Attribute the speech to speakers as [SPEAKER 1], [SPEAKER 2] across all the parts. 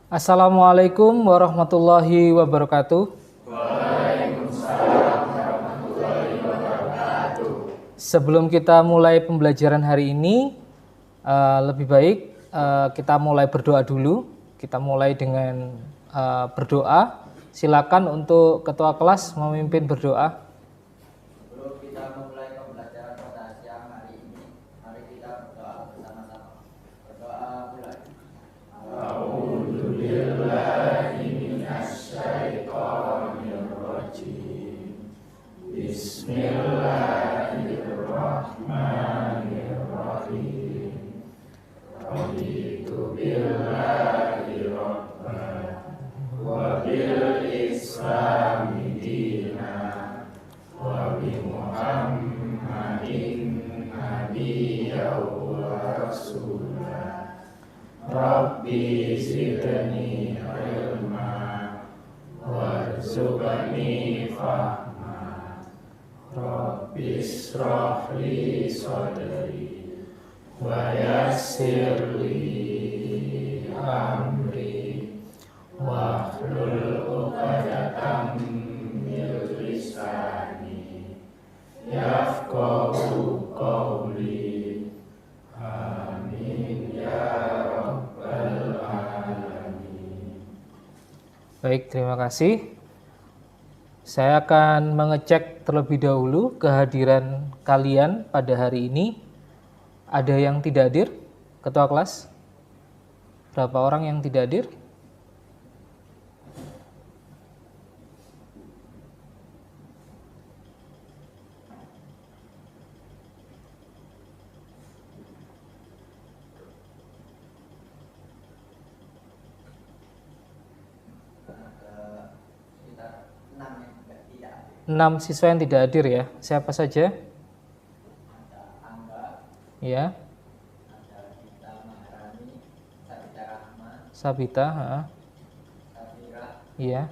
[SPEAKER 1] Assalamualaikum warahmatullahi wabarakatuh.
[SPEAKER 2] Waalaikumsalam warahmatullahi wabarakatuh.
[SPEAKER 1] Sebelum kita mulai pembelajaran hari ini, lebih baik kita mulai berdoa dulu. Kita mulai dengan berdoa. Silakan untuk ketua kelas memimpin berdoa.
[SPEAKER 2] Sebelum kita memulai pembelajaran pada siang hari ini, mari kita berdoa bersama-sama. Berdoa mulai. A'udzubillahi minasyaitonirrajim. Bismillahirrahmanirrahim. Raditu billahi rabban wa bil islami dinan wa bi Muhammadin nabiyyan wa rasulah. Rabbi zidni ilma warzuqni fahma. Rabbi ishrah li sadri wa yassir li amri wahlul 'uqdatam min lisani yafqahu qawli. Amin ya rabbal alamin.
[SPEAKER 1] Baik, terima kasih. Saya akan mengecek terlebih dahulu kehadiran kalian pada hari ini. Ada yang tidak hadir? Ketua kelas? Berapa orang yang tidak hadir?
[SPEAKER 2] Sekitar 6 yang tidak hadir.
[SPEAKER 1] 6 siswa yang tidak hadir ya. Siapa saja?
[SPEAKER 2] Ada Angga,
[SPEAKER 1] Ya,
[SPEAKER 2] ada Gita Maharani, Sabita Rahma,
[SPEAKER 1] Sabita,
[SPEAKER 2] Sabira,
[SPEAKER 1] iya.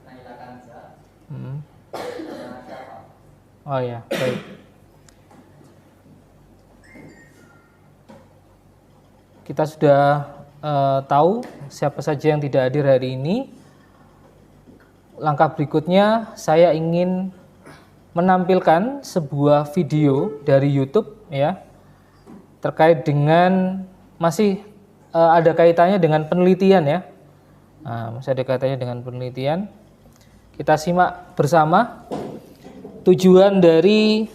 [SPEAKER 2] Naila Kanza,
[SPEAKER 1] Hmm.
[SPEAKER 2] sama siapa?
[SPEAKER 1] Oh ya, baik. Kita sudah tahu siapa saja yang tidak hadir hari ini. Langkah berikutnya saya ingin menampilkan sebuah video dari YouTube ya, terkait dengan masih ada kaitannya dengan penelitian ya. Masih ada kaitannya dengan penelitian. Kita simak bersama. Tujuan dari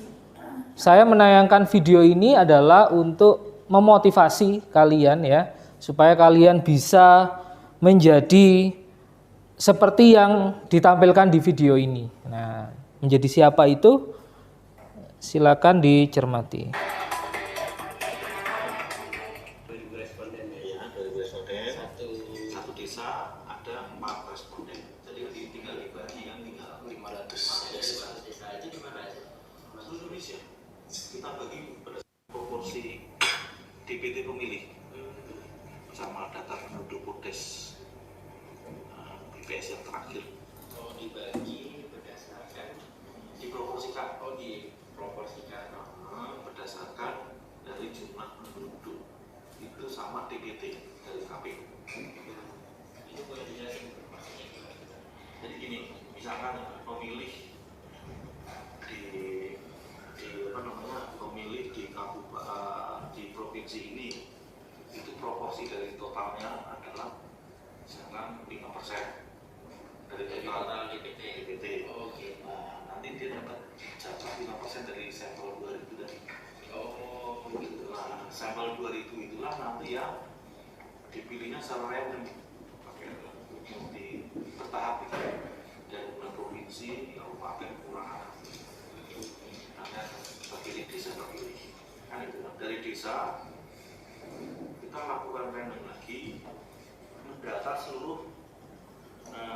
[SPEAKER 1] saya menayangkan video ini adalah untuk memotivasi kalian ya, supaya kalian bisa menjadi seperti yang ditampilkan di video ini. Nah, menjadi siapa itu? Silakan dicermati.
[SPEAKER 3] 2000 responden ya, 2000 responden. Satu desa ada 4 responden. Jadi tinggal dibagi kan tinggal 500 desa itu di mana aja? Seluruh Indonesia. Kita bagi berdasarkan proporsi DPT pemilih sama data penduduk Kodes BPS yang terakhir. Oh, dibagi berdasarkan diproporsikan. Oh, diproporsikan berdasarkan dari jumlah penduduk itu sama DPT dari KPU. Itu boleh dijelasin maksudnya gimana? Jadi gini, misalkan pemilih pemilih di di provinsi ini itu proporsi dari totalnya adalah misalkan 5% dari total DPT. Oke. Nah, nanti dia dapat jatah 5% dari sampel 2000 tadi. Oh, begitu. Nah, sampel 2000 itulah nanti ya dipilihnya secara random, di bertahap gitu, dari mulai provinsi, kabupaten, kelurahan. Nanti terpilih desa terpilih. Kan itu dari desa kita lakukan random lagi, mendata seluruh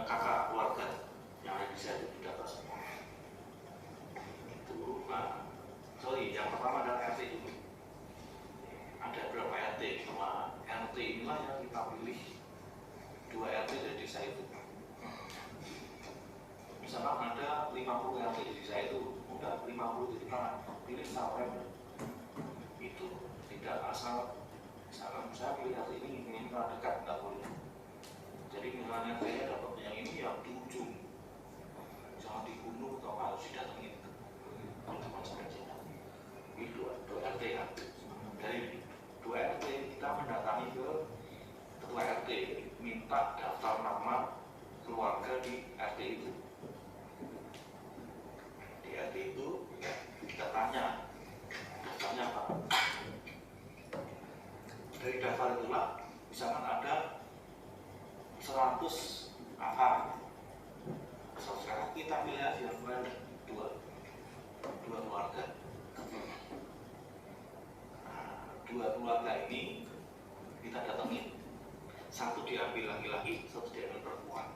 [SPEAKER 3] kakak keluarga yang ada di desa itu didata semua. Itu, yang pertama adalah RT dulu. Ada berapa RT? Sama RT inilah yang kita pilih 2 RT dari desa itu. Misalkan ada 50 RT di desa itu, udah 50 itu kita pilih secara random. Itu tidak tidak asal misalkan saya pilih RT ini karena dekat, nggak boleh. Jadi misalnya saya dapat yang ini yang di ujung, misalnya di gunung atau apa harus didatengin kalau teman seperti ini dua RT ya. Dari 2 RT kita mendatangi ke ketua RT, minta daftar nama keluarga di RT itu. Di RT itu kita tanya daftarnya apa. Dari daftar itulah misalkan ada 100 AA. Sekarang kita pilih aja yang dua keluarga. Dua keluarga ini kita datengin, satu diambil laki-laki, satu diambil perempuan.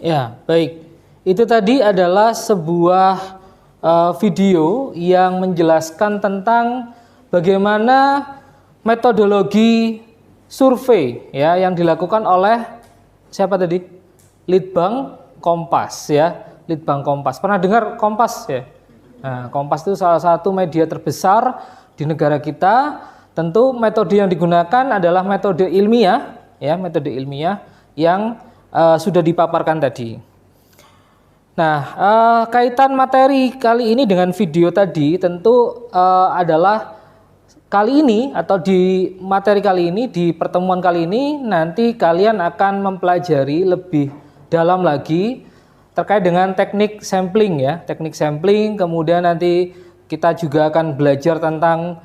[SPEAKER 1] Ya, baik. Itu tadi adalah sebuah video yang menjelaskan tentang bagaimana metodologi survei ya yang dilakukan oleh siapa tadi? Litbang Kompas ya. Litbang Kompas. Pernah dengar Kompas ya? Nah, Kompas itu salah satu media terbesar di negara kita. Tentu metode yang digunakan adalah metode ilmiah ya, metode ilmiah yang sudah dipaparkan tadi. Nah, kaitan materi kali ini dengan video tadi tentu adalah kali ini atau di materi kali ini, di pertemuan kali ini nanti kalian akan mempelajari lebih dalam lagi terkait dengan teknik sampling ya, teknik sampling. Kemudian nanti kita juga akan belajar tentang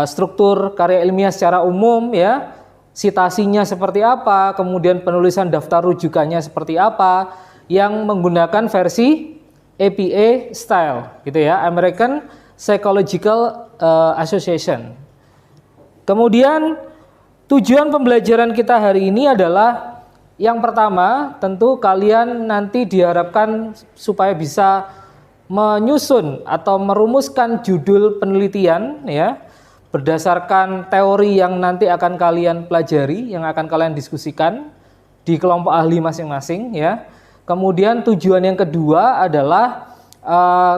[SPEAKER 1] struktur karya ilmiah secara umum ya, citasinya seperti apa, kemudian penulisan daftar rujukannya seperti apa, yang menggunakan versi APA style gitu ya, American Psychological Association. Kemudian tujuan pembelajaran kita hari ini adalah yang pertama, tentu kalian nanti diharapkan supaya bisa menyusun atau merumuskan judul penelitian ya, berdasarkan teori yang nanti akan kalian pelajari, yang akan kalian diskusikan di kelompok ahli masing-masing ya. Kemudian tujuan yang kedua adalah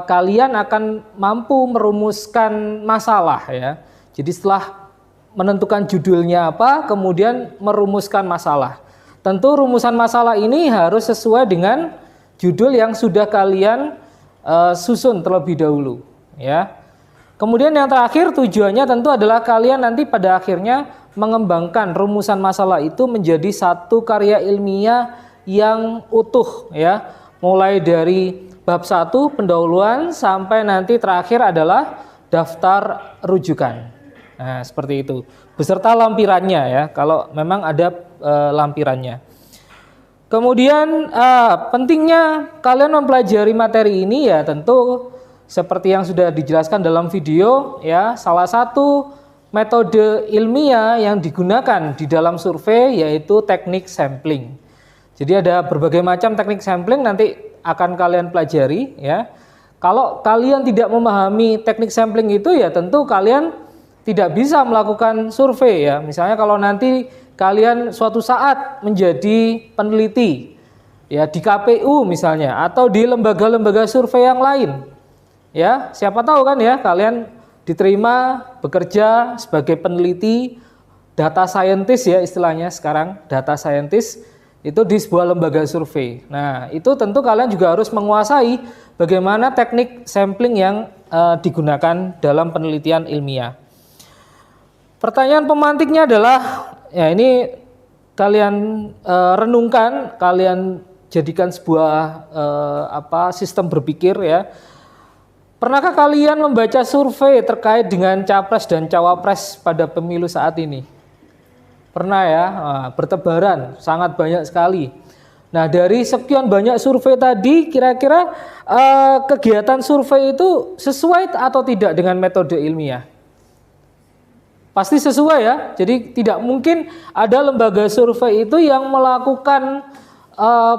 [SPEAKER 1] kalian akan mampu merumuskan masalah ya. Jadi setelah menentukan judulnya apa, kemudian merumuskan masalah. Tentu rumusan masalah ini harus sesuai dengan judul yang sudah kalian susun terlebih dahulu ya. Kemudian yang terakhir tujuannya tentu adalah kalian nanti pada akhirnya mengembangkan rumusan masalah itu menjadi satu karya ilmiah yang utuh ya. Mulai dari bab 1 pendahuluan sampai nanti terakhir adalah daftar rujukan. Nah, seperti itu. Beserta lampirannya ya, kalau memang ada lampirannya. Kemudian pentingnya kalian mempelajari materi ini ya tentu seperti yang sudah dijelaskan dalam video ya, salah satu metode ilmiah yang digunakan di dalam survei yaitu teknik sampling. Jadi ada berbagai macam teknik sampling nanti akan kalian pelajari ya. Kalau kalian tidak memahami teknik sampling itu ya tentu kalian tidak bisa melakukan survei ya. Misalnya kalau nanti kalian suatu saat menjadi peneliti ya di KPU misalnya atau di lembaga-lembaga survei yang lain. Ya, siapa tahu kan ya kalian diterima bekerja sebagai peneliti data scientist ya istilahnya sekarang, data scientist itu di sebuah lembaga survei. Nah, itu tentu kalian juga harus menguasai bagaimana teknik sampling yang digunakan dalam penelitian ilmiah. Pertanyaan pemantiknya adalah, ya ini kalian renungkan, kalian jadikan sebuah sistem berpikir ya. Pernahkah kalian membaca survei terkait dengan capres dan cawapres pada pemilu saat ini? Pernah ya, bertebaran, sangat banyak sekali. Nah, dari sekian banyak survei tadi, kira-kira kegiatan survei itu sesuai atau tidak dengan metode ilmiah? Pasti sesuai ya, jadi tidak mungkin ada lembaga survei itu yang melakukan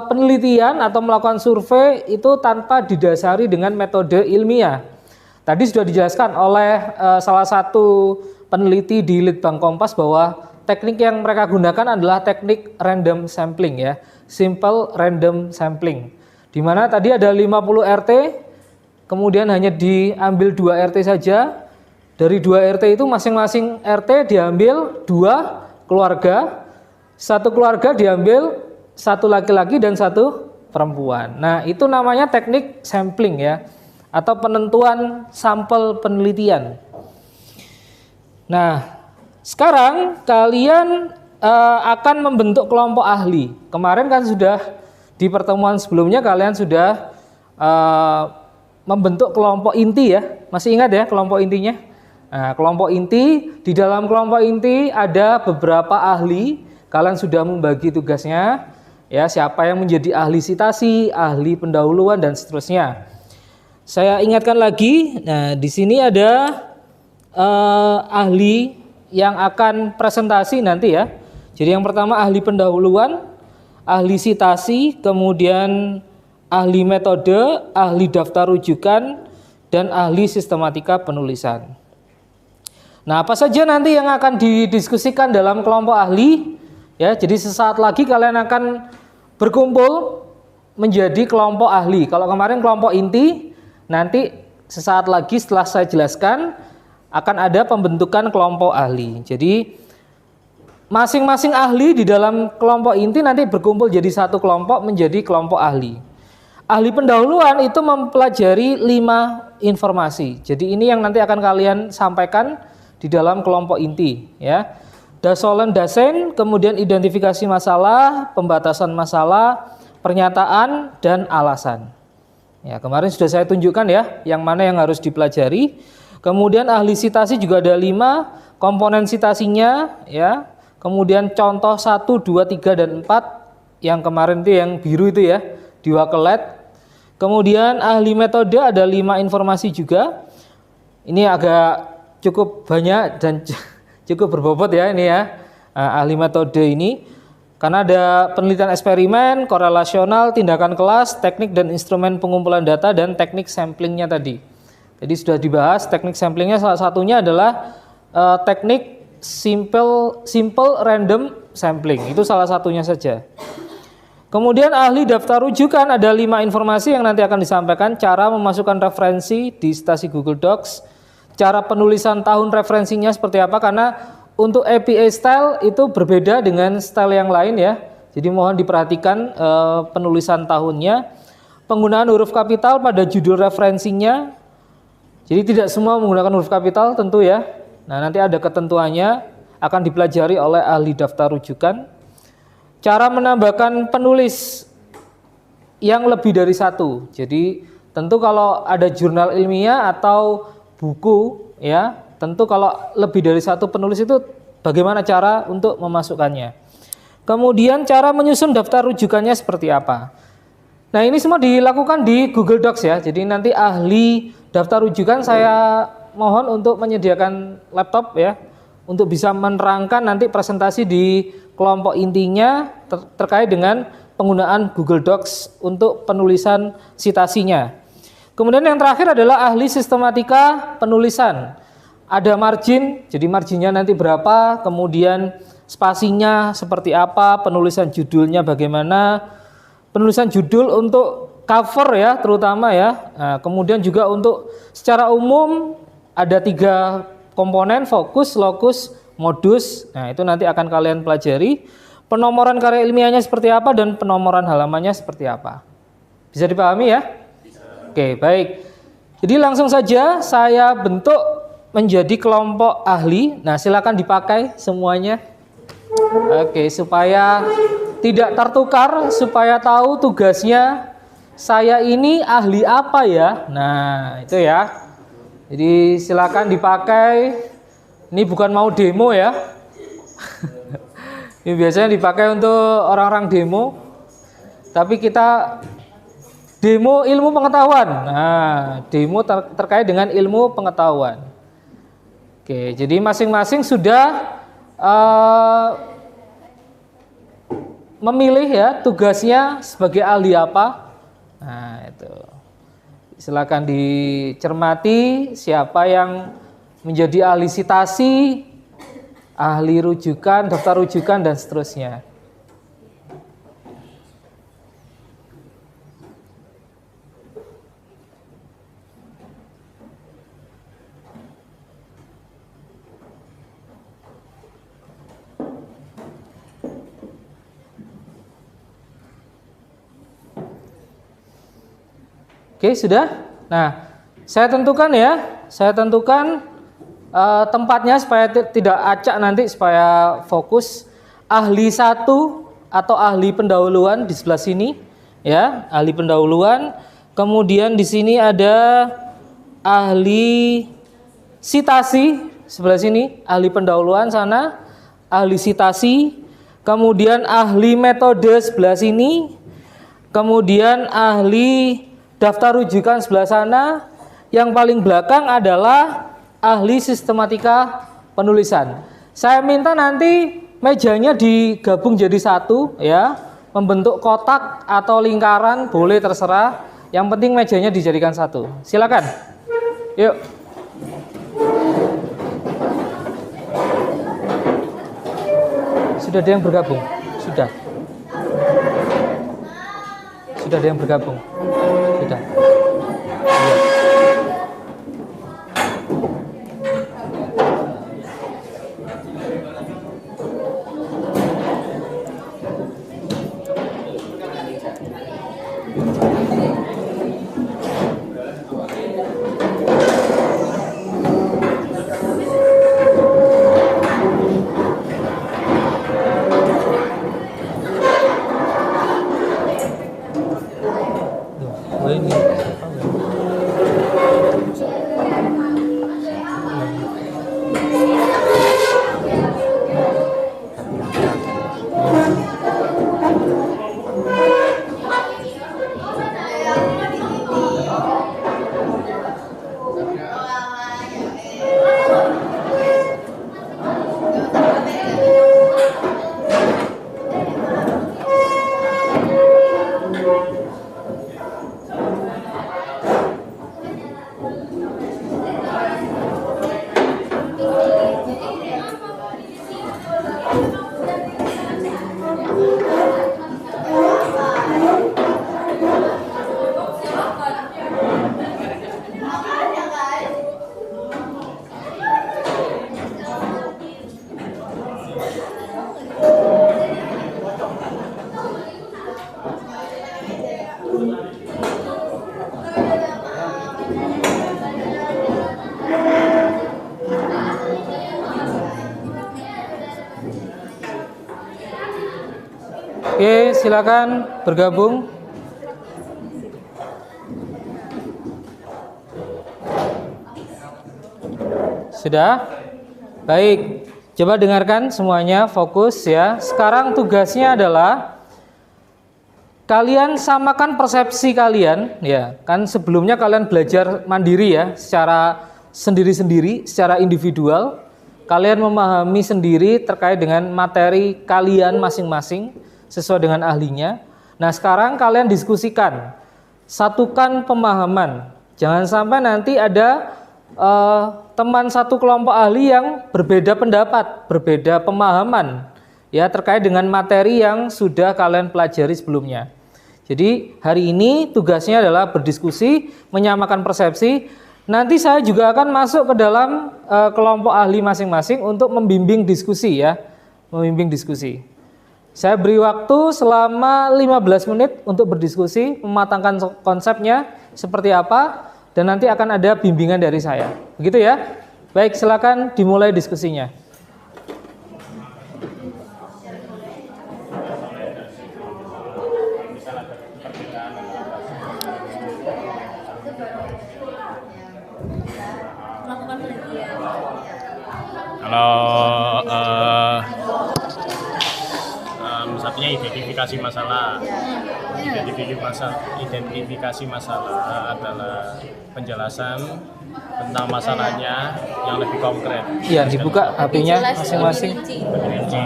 [SPEAKER 1] penelitian atau melakukan survei itu tanpa didasari dengan metode ilmiah. Tadi sudah dijelaskan oleh salah satu peneliti di Litbang Kompas bahwa teknik yang mereka gunakan adalah teknik random sampling ya, simple random sampling. Di mana tadi ada 50 RT kemudian hanya diambil 2 RT saja. Dari 2 RT itu masing-masing RT diambil 2 keluarga. Satu keluarga diambil 1 laki-laki dan 1 perempuan. Nah, itu namanya teknik sampling ya, atau penentuan sampel penelitian. Nah, sekarang kalian akan membentuk kelompok ahli. Kemarin kan sudah di pertemuan sebelumnya kalian sudah membentuk kelompok inti ya. Masih ingat ya kelompok intinya? Nah, kelompok inti, di dalam kelompok inti ada beberapa ahli. Kalian sudah membagi tugasnya ya, siapa yang menjadi ahli sitasi, ahli pendahuluan dan seterusnya. Saya ingatkan lagi. Nah, di sini ada ahli yang akan presentasi nanti ya. Jadi yang pertama ahli pendahuluan, ahli sitasi, kemudian ahli metode, ahli daftar rujukan, dan ahli sistematika penulisan. Nah, apa saja nanti yang akan didiskusikan dalam kelompok ahli? Ya, jadi sesaat lagi kalian akan berkumpul menjadi kelompok ahli. Kalau kemarin kelompok inti, nanti sesaat lagi setelah saya jelaskan akan ada pembentukan kelompok ahli. Jadi masing-masing ahli di dalam kelompok inti nanti berkumpul jadi satu kelompok menjadi kelompok ahli. Ahli pendahuluan itu mempelajari 5 informasi. Jadi ini yang nanti akan kalian sampaikan di dalam kelompok inti ya. Dasolen dasen, kemudian identifikasi masalah, pembatasan masalah, pernyataan dan alasan. Ya, kemarin sudah saya tunjukkan ya yang mana yang harus dipelajari. Kemudian ahli sitasi juga ada 5 komponen sitasinya ya. Kemudian contoh 1, 2, 3 dan 4 yang kemarin itu yang biru itu ya, di Wakelet. Kemudian ahli metode ada 5 informasi juga. Ini agak cukup banyak dan cukup berbobot ya ini ya, ahli metode ini, karena ada penelitian eksperimen, korelasional, tindakan kelas, teknik dan instrumen pengumpulan data, dan teknik samplingnya tadi. Jadi sudah dibahas teknik samplingnya, salah satunya adalah teknik simple random sampling, itu salah satunya saja. Kemudian ahli daftar rujukan ada 5 informasi yang nanti akan disampaikan, cara memasukkan referensi di sitasi Google Docs, cara penulisan tahun referensinya seperti apa, karena untuk APA style itu berbeda dengan style yang lain ya. Jadi mohon diperhatikan penulisan tahunnya. Penggunaan huruf kapital pada judul referensinya. Jadi tidak semua menggunakan huruf kapital tentu ya. Nah, nanti ada ketentuannya, akan dipelajari oleh ahli daftar rujukan. Cara menambahkan penulis yang lebih dari 1. Jadi tentu kalau ada jurnal ilmiah atau buku ya, tentu kalau lebih dari 1 penulis itu bagaimana cara untuk memasukkannya. Kemudian cara menyusun daftar rujukannya seperti apa. Nah, ini semua dilakukan di Google Docs ya. Jadi nanti ahli daftar rujukan saya mohon untuk menyediakan laptop ya, untuk bisa menerangkan nanti presentasi di kelompok intinya terkait dengan penggunaan Google Docs untuk penulisan sitasinya. Kemudian yang terakhir adalah ahli sistematika penulisan. Ada margin, jadi marginnya nanti berapa, kemudian spasinya seperti apa, penulisan judulnya bagaimana, penulisan judul untuk cover ya terutama ya. Nah, kemudian juga untuk secara umum ada 3 komponen, fokus, lokus, modus. Nah, itu nanti akan kalian pelajari. Penomoran karya ilmiahnya seperti apa dan penomoran halamannya seperti apa. Bisa dipahami ya? Oke, baik. Jadi langsung saja saya bentuk menjadi kelompok ahli. Nah, silakan dipakai semuanya. Oke, supaya tidak tertukar, supaya tahu tugasnya saya ini ahli apa ya. Nah, itu ya. Jadi silakan dipakai. Ini bukan mau demo ya. Ini biasanya dipakai untuk orang-orang demo. Tapi kita demo ilmu pengetahuan. Nah, demo terkait dengan ilmu pengetahuan. Oke, jadi masing-masing sudah memilih ya tugasnya sebagai ahli apa. Nah, itu. Silakan dicermati siapa yang menjadi ahli sitasi, ahli rujukan, daftar rujukan dan seterusnya. Oke, sudah? Nah, saya tentukan ya. Saya tentukan tempatnya supaya tidak acak nanti, supaya fokus. Ahli 1 atau ahli pendahuluan di sebelah sini, ya, ahli pendahuluan. Kemudian di sini ada ahli sitasi sebelah sini, ahli pendahuluan sana, ahli sitasi. Kemudian ahli metode sebelah sini. Kemudian ahli daftar rujukan sebelah sana. Yang paling belakang adalah ahli sistematika penulisan. Saya minta nanti mejanya digabung jadi satu, ya, membentuk kotak atau lingkaran, boleh terserah. Yang penting mejanya dijadikan satu. Silakan. Yuk. Sudah ada yang bergabung? Sudah. Sudah ada yang bergabung? Sudah. Ya. Oke, silakan bergabung. Sudah? Baik. Coba dengarkan semuanya, fokus ya. Sekarang tugasnya adalah kalian samakan persepsi kalian, ya. Kan sebelumnya kalian belajar mandiri ya, secara sendiri-sendiri, secara individual. Kalian memahami sendiri terkait dengan materi kalian masing-masing sesuai dengan ahlinya. Nah, sekarang kalian diskusikan, satukan pemahaman. Jangan sampai nanti ada teman satu kelompok ahli yang berbeda pendapat, berbeda pemahaman, ya, terkait dengan materi yang sudah kalian pelajari sebelumnya. Jadi hari ini tugasnya adalah berdiskusi, menyamakan persepsi. Nanti saya juga akan masuk ke dalam kelompok ahli masing-masing untuk membimbing diskusi ya, membimbing diskusi. Saya beri waktu selama 15 menit untuk berdiskusi, mematangkan konsepnya seperti apa, dan nanti akan ada bimbingan dari saya. Begitu ya? Baik, silakan dimulai diskusinya.
[SPEAKER 4] Kalau satunya identifikasi masalah. Identifikasi masalah adalah penjelasan tentang masalahnya yang lebih konkret.
[SPEAKER 1] Iya, dibuka HP-nya masing-masing.
[SPEAKER 4] Perinci.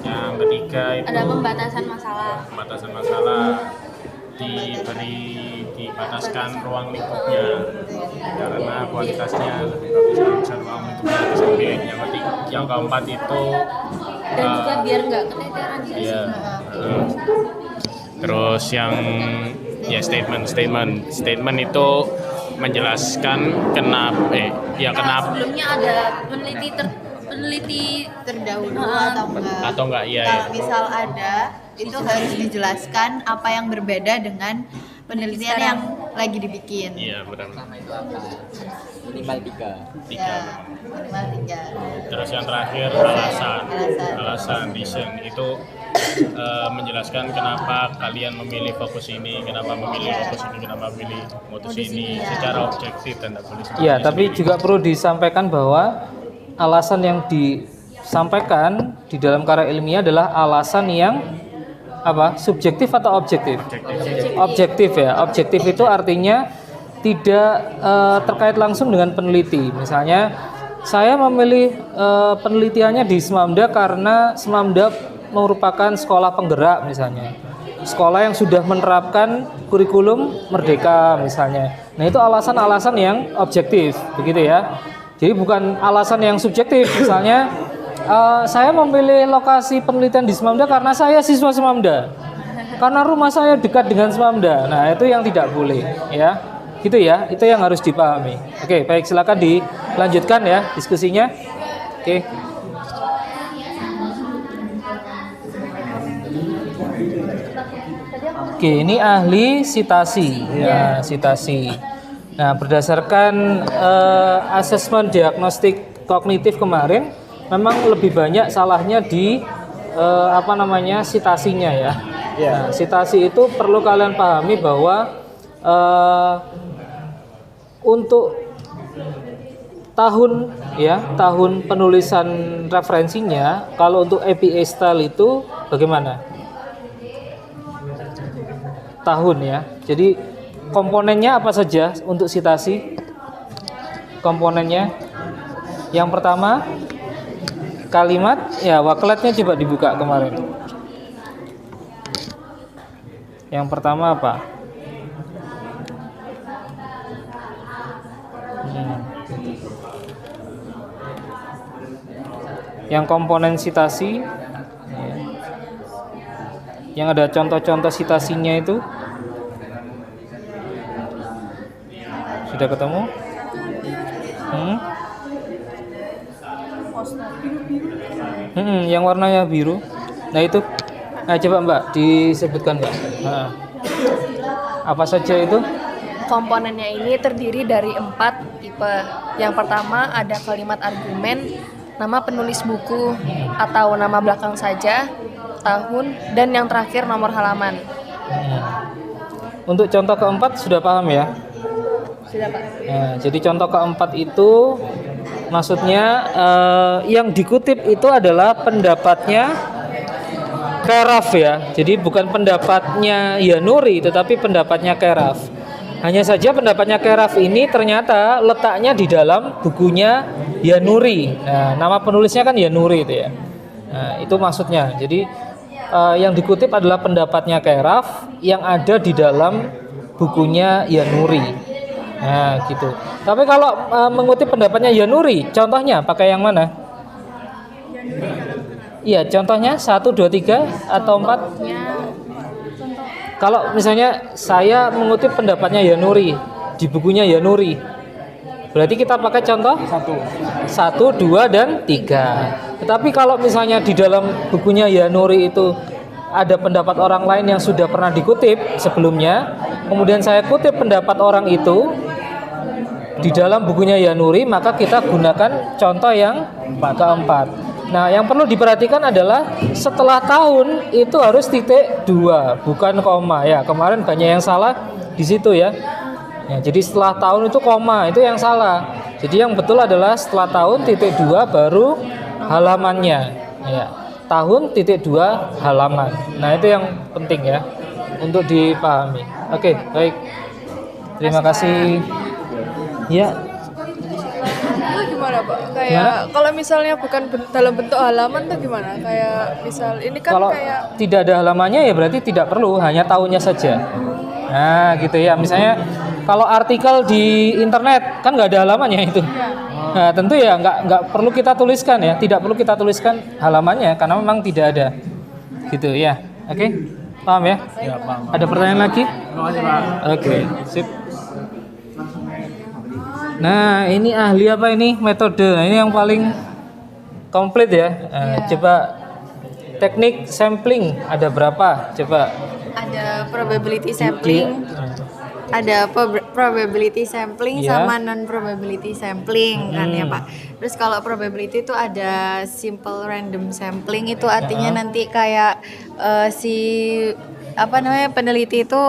[SPEAKER 4] Yang ketiga itu
[SPEAKER 5] ada pembatasan masalah.
[SPEAKER 4] Pembatasan masalah, dibataskan ruang lingkupnya karena kualitasnya lebih bagus bisa ruang lingkupnya disempit. Yang keempat itu
[SPEAKER 5] dan juga biar nggak keteteran juga
[SPEAKER 4] iya,
[SPEAKER 5] sih.
[SPEAKER 4] Terus yang ya statement itu menjelaskan kenapa
[SPEAKER 5] sebelumnya ada peneliti
[SPEAKER 6] terdahulu
[SPEAKER 4] atau enggak ya,
[SPEAKER 6] kalau misal ada itu harus dijelaskan apa yang berbeda dengan penelitian yang
[SPEAKER 5] lagi dibikin.
[SPEAKER 4] Iya benar.
[SPEAKER 2] Pertama itu apa? Minimal 3.
[SPEAKER 4] Tiga.
[SPEAKER 5] Minimal 3.
[SPEAKER 4] Terus yang terakhir alasan reason itu menjelaskan kenapa kalian memilih fokus ini, kenapa memilih motus ini secara objektif dan tak boleh.
[SPEAKER 1] Ya, tapi juga perlu disampaikan bahwa alasan yang disampaikan di dalam karya ilmiah adalah alasan yang apa? Subjektif atau objektif? Objektif ya. Objektif itu artinya tidak terkait langsung dengan peneliti. Misalnya saya memilih penelitiannya di Semamda karena Semamda merupakan sekolah penggerak misalnya. Sekolah yang sudah menerapkan kurikulum merdeka misalnya. Nah, itu alasan-alasan yang objektif, begitu ya. Jadi bukan alasan yang subjektif. Misalnya saya memilih lokasi penelitian di Semamda karena saya siswa Semamda. Karena rumah saya dekat dengan Semamda. Nah, itu yang tidak boleh ya. Gitu ya. Itu yang harus dipahami. Oke, baik, silakan dilanjutkan ya diskusinya. Oke. Oke, ini ahli sitasi. Ya, sitasi. Nah, berdasarkan asesmen diagnostik kognitif kemarin, memang lebih banyak salahnya di sitasinya ya. Nah, sitasi itu perlu kalian pahami bahwa untuk tahun penulisan referensinya, kalau untuk APA style itu bagaimana? Tahun ya. Jadi komponennya apa saja untuk sitasi? Komponennya yang pertama kalimat, ya wakletnya coba dibuka kemarin. Yang pertama apa? Yang komponen sitasi, yang ada contoh-contoh sitasinya itu sudah ketemu? Yang warnanya biru. Nah itu, nah coba Mbak disebutkan Mbak. Nah, apa saja itu?
[SPEAKER 6] Komponennya ini terdiri dari 4 tipe. Yang pertama ada kalimat argumen, nama penulis buku atau nama belakang saja, tahun, dan yang terakhir nomor halaman.
[SPEAKER 1] Untuk contoh keempat sudah paham ya?
[SPEAKER 6] Sudah Pak.
[SPEAKER 1] Nah, jadi contoh keempat itu maksudnya yang dikutip itu adalah pendapatnya Keraf ya. Jadi bukan pendapatnya Yanuri tetapi pendapatnya Keraf. Hanya saja pendapatnya Keraf ini ternyata letaknya di dalam bukunya Yanuri. Nah, nama penulisnya kan Yanuri itu ya. Nah, itu maksudnya. Jadi yang dikutip adalah pendapatnya Keraf yang ada di dalam bukunya Yanuri. Nah, gitu. Tapi kalau mengutip pendapatnya Yanuri, contohnya pakai yang mana? Iya, contohnya 1, 2, 3 atau 4? Kalau misalnya saya mengutip pendapatnya Yanuri di bukunya Yanuri, berarti kita pakai contoh 1, 2, dan 3. Tetapi kalau misalnya di dalam bukunya Yanuri itu ada pendapat orang lain yang sudah pernah dikutip sebelumnya, kemudian saya kutip pendapat orang itu di dalam bukunya Yanuri, maka kita gunakan contoh yang keempat. Nah, yang perlu diperhatikan adalah setelah tahun itu harus titik 2, bukan koma ya. Kemarin banyak yang salah di situ ya. Ya, jadi setelah tahun itu koma, itu yang salah. Jadi yang betul adalah setelah tahun titik 2 baru halamannya. Ya. Tahun titik 2 halaman. Nah, itu yang penting ya untuk dipahami. Oke, baik. Terima kasih. Ya.
[SPEAKER 7] Itu gimana Pak? Kayak kalau misalnya bukan dalam bentuk halaman tuh gimana? Kayak misal ini kan
[SPEAKER 1] kalau
[SPEAKER 7] kayak
[SPEAKER 1] tidak ada halamannya ya berarti tidak perlu, hanya tahunnya saja. Nah, gitu ya. Misalnya kalau artikel di internet kan nggak ada halamannya itu. Nah, tentu ya nggak perlu kita tuliskan ya, tidak perlu kita tuliskan halamannya karena memang tidak ada. Gitu ya. Oke, paham ya?
[SPEAKER 4] Ya, paham.
[SPEAKER 1] Ada pertanyaan lagi? Oke, sip. Nah, ini ahli apa ini? Metode. Nah, ini yang paling komplit ya. Coba teknik sampling ada berapa? Coba.
[SPEAKER 6] Ada probability sampling,
[SPEAKER 5] ada probability sampling
[SPEAKER 1] Iya.
[SPEAKER 5] sama non probability sampling kan ya Pak. Terus kalau probability itu ada simple random sampling, itu artinya nanti kayak si peneliti itu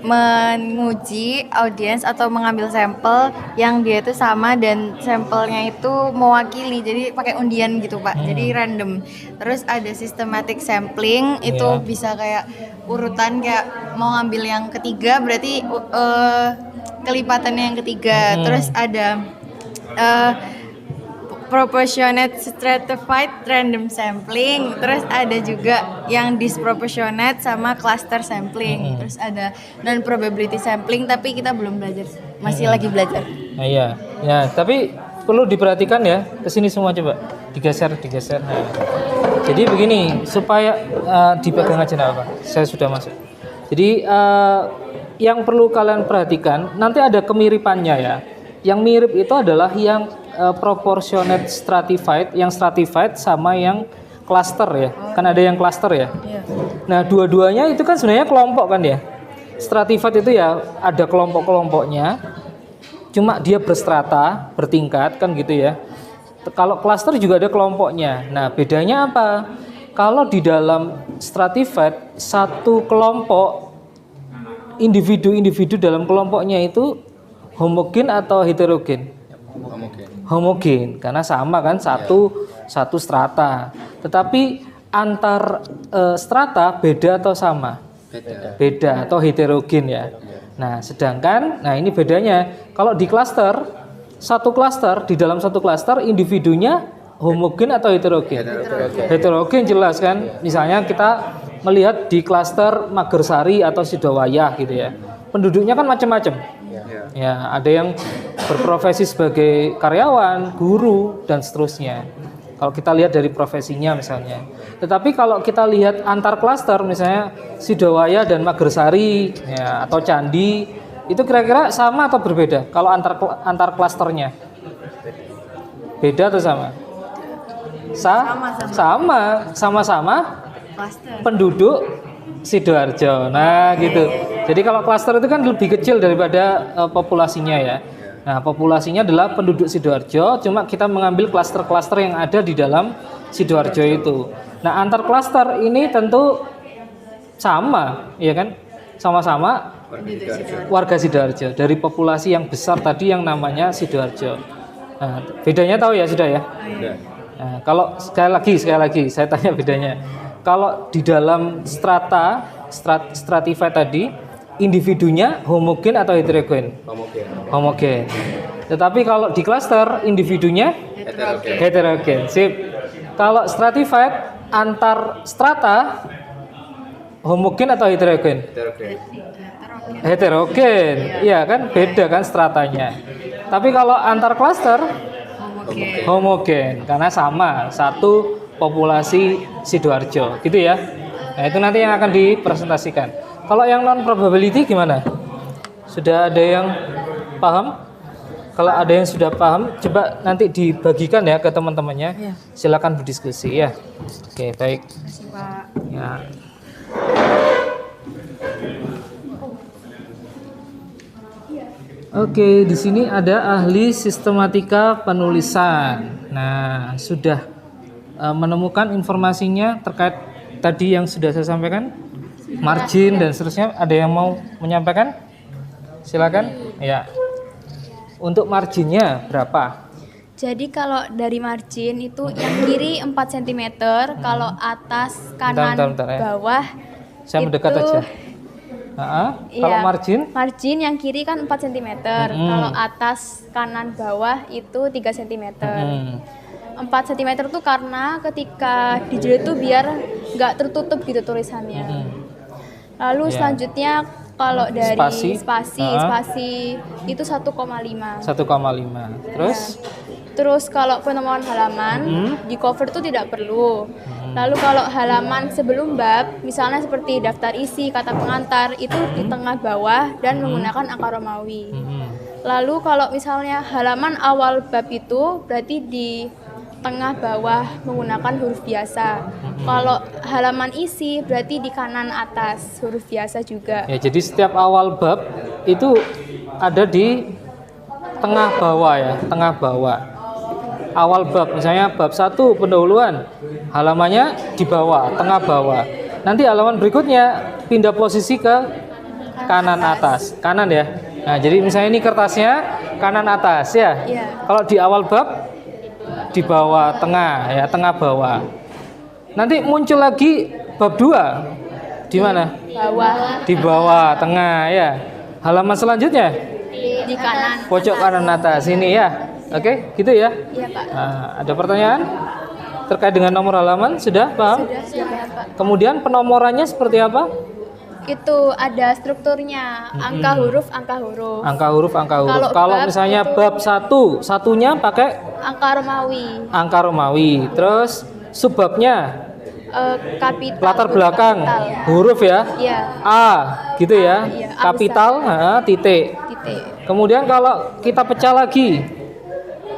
[SPEAKER 5] menguji audiens atau mengambil sampel yang dia itu sama dan sampelnya itu mewakili, jadi pakai undian gitu Pak, jadi random. Terus ada systematic sampling, itu
[SPEAKER 1] Iya.
[SPEAKER 5] bisa kayak urutan, kayak mau ngambil yang ketiga berarti kelipatannya yang ketiga. Terus ada proportionate stratified random sampling, terus ada juga yang disproportionate sama cluster sampling, terus ada non probability sampling, tapi kita belum belajar, masih lagi belajar.
[SPEAKER 1] Nah, iya. Ya, tapi perlu diperhatikan ya. Kesini semua coba. Digeser. Nah. Jadi begini, supaya dipegang aja nggak apa. Saya sudah masuk. Jadi yang perlu kalian perhatikan, nanti ada kemiripannya ya. Yang mirip itu adalah yang proportionate stratified, yang stratified sama yang cluster ya. Kan ada yang cluster ya. Nah, dua-duanya itu kan sebenarnya kelompok kan ya. Stratified itu ya ada kelompok-kelompoknya. Cuma dia berstrata, bertingkat kan gitu ya. Kalau cluster juga ada kelompoknya. Nah, bedanya apa? Kalau di dalam stratified, satu kelompok individu-individu dalam kelompoknya itu homogen atau heterogen? Homogen, karena sama kan, satu strata. Tetapi antar strata beda atau sama? Beda atau heterogen ya. Nah, sedangkan ini bedanya. Kalau di cluster, di dalam satu cluster individunya homogen atau heterogen? Heterogen jelas kan. Misalnya kita melihat di cluster Magersari atau Sidowayah gitu ya. Penduduknya kan macam-macam. Ya, ada yang berprofesi sebagai karyawan, guru, dan seterusnya. Kalau kita lihat dari profesinya misalnya. Tetapi kalau kita lihat antar klaster, misalnya Sidowayah dan Magersari, ya, atau Candi, itu kira-kira sama atau berbeda? Kalau antar klasternya, beda atau sama? Sama-sama penduduk Sidoarjo. Nah, gitu. Jadi kalau klaster itu kan lebih kecil daripada populasinya ya. Nah, populasinya adalah penduduk Sidoarjo, cuma kita mengambil klaster-klaster yang ada di dalam Sidoarjo itu. Nah, antar klaster ini tentu sama, ya kan? Sama-sama warga Sidoarjo dari populasi yang besar tadi yang namanya Sidoarjo. Nah, bedanya tahu ya sudah ya? Nah, kalau sekali lagi saya tanya bedanya. Kalau di dalam stratified tadi, individunya homogen atau heterogen? Homogen. Tetapi kalau di cluster, individunya heterogen. Sip. Kalau stratified, antar strata homogen atau heterogen? Heterogen. Iya kan, beda kan stratanya. Tapi kalau antar cluster, homogen karena sama, satu populasi Sidoarjo, gitu ya. Nah, itu nanti yang akan dipresentasikan. Kalau yang non probability gimana? Sudah ada yang paham? Kalau ada yang sudah paham, coba nanti dibagikan ya ke teman-temannya. Silakan berdiskusi ya. Oke, baik. Ya. Oke, di sini ada ahli sistematika penulisan. Nah, sudah menemukan informasinya terkait tadi yang sudah saya sampaikan, margin dan seterusnya. Ada yang mau menyampaikan? Silakan. Ya. Untuk marginnya berapa?
[SPEAKER 8] Jadi kalau dari margin itu yang kiri 4 cm, kalau atas kanan
[SPEAKER 1] Bentar, ya.
[SPEAKER 8] bawah
[SPEAKER 1] Saya mendekat
[SPEAKER 8] itu,
[SPEAKER 1] aja. Kalau
[SPEAKER 8] iya,
[SPEAKER 1] margin?
[SPEAKER 8] Margin yang kiri kan 4 cm, kalau atas kanan bawah itu 3 cm. 4 cm itu karena ketika dijilid itu biar nggak tertutup gitu tulisannya. Lalu selanjutnya kalau dari spasi itu 1,5.
[SPEAKER 1] 1,5. Terus?
[SPEAKER 8] Terus kalau penemuan halaman di cover itu tidak perlu. Lalu kalau halaman sebelum bab, misalnya seperti daftar isi, kata pengantar, itu di tengah bawah dan menggunakan angka Romawi. Lalu kalau misalnya halaman awal bab itu berarti di tengah bawah menggunakan huruf biasa. Kalau halaman isi berarti di kanan atas huruf biasa juga.
[SPEAKER 1] Ya, jadi setiap awal bab itu ada di tengah bawah ya, tengah bawah. Awal bab, misalnya bab 1 pendahuluan, halamannya di bawah, tengah bawah. Nanti halaman berikutnya pindah posisi ke kanan atas, kanan ya. Nah, jadi misalnya ini kertasnya kanan atas ya.
[SPEAKER 8] Iya.
[SPEAKER 1] Kalau di awal bab di bawah tengah ya, tengah bawah. Nanti muncul lagi bab 2 di mana?
[SPEAKER 8] Bawah
[SPEAKER 1] Di bawah tengah ya. Halaman selanjutnya
[SPEAKER 8] di kanan.
[SPEAKER 1] pojok kanan atas ini ya. Oke, gitu ya.
[SPEAKER 8] Iya, Pak.
[SPEAKER 1] Nah, ada pertanyaan terkait dengan nomor halaman? Sudah paham?
[SPEAKER 8] Sudah, Pak.
[SPEAKER 1] Kemudian penomorannya seperti apa?
[SPEAKER 8] Itu ada strukturnya, angka huruf, angka huruf.
[SPEAKER 1] Angka huruf, angka huruf.
[SPEAKER 8] Kalau
[SPEAKER 1] Kalau
[SPEAKER 8] bab
[SPEAKER 1] misalnya
[SPEAKER 8] itu-
[SPEAKER 1] bab 1, satunya pakai
[SPEAKER 8] Angka Romawi,
[SPEAKER 1] angka Romawi. Terus subbabnya
[SPEAKER 8] kapital.
[SPEAKER 1] latar
[SPEAKER 8] huruf
[SPEAKER 1] belakang
[SPEAKER 8] kapital.
[SPEAKER 1] huruf ya.
[SPEAKER 8] Iya,
[SPEAKER 1] A gitu ya.
[SPEAKER 8] Iya, A
[SPEAKER 1] Kapital, titik.
[SPEAKER 8] titik.
[SPEAKER 1] Kemudian kalau kita pecah lagi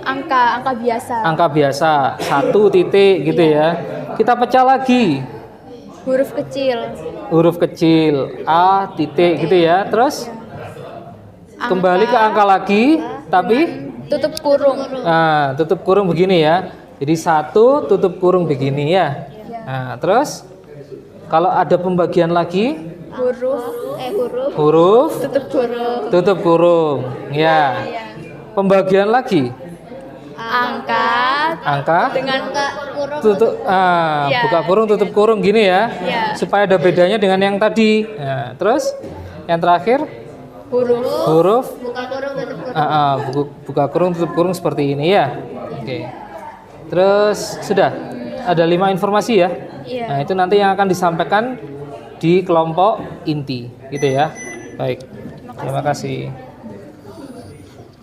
[SPEAKER 8] Angka biasa.
[SPEAKER 1] angka biasa 1 titik gitu ya. Kita pecah lagi
[SPEAKER 8] Huruf kecil.
[SPEAKER 1] huruf kecil A titik gitu ya. Terus kembali ke angka lagi tapi
[SPEAKER 8] Tutup kurung.
[SPEAKER 1] nah, tutup kurung begini ya. Jadi 1 tutup kurung begini ya. Nah, terus kalau ada pembagian lagi huruf
[SPEAKER 8] Tutup kurung.
[SPEAKER 1] tutup kurung ya. Pembagian lagi angka
[SPEAKER 8] Dengan
[SPEAKER 1] tutup
[SPEAKER 8] Ya.
[SPEAKER 1] buka kurung tutup kurung gini ya.
[SPEAKER 8] Ya.
[SPEAKER 1] Supaya ada bedanya dengan yang tadi. Nah, terus yang terakhir huruf buka kurung tutup kurung seperti ini ya. Oke. Terus sudah ada 5 informasi ya.
[SPEAKER 8] Iya.
[SPEAKER 1] Nah, itu nanti yang akan disampaikan di kelompok inti gitu ya. Baik. Terima kasih.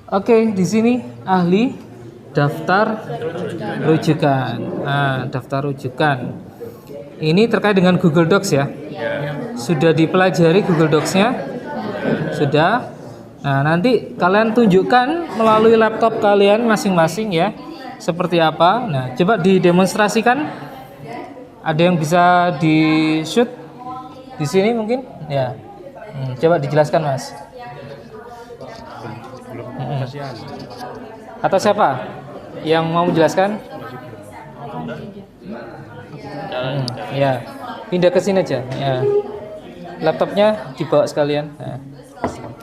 [SPEAKER 1] Oke, di sini ahli daftar rujukan. Nah, daftar rujukan. Ini terkait dengan Google Docs ya. Sudah dipelajari Google Docs-nya? Sudah. Nah, nanti kalian tunjukkan melalui laptop kalian masing-masing ya. Seperti apa? Nah, coba didemonstrasikan. Ada yang bisa di-shoot di sini mungkin? Ya. Coba dijelaskan, Mas. Atau siapa yang mau menjelaskan? Ya, pindah ke sini aja. Ya, laptopnya dibawa sekalian.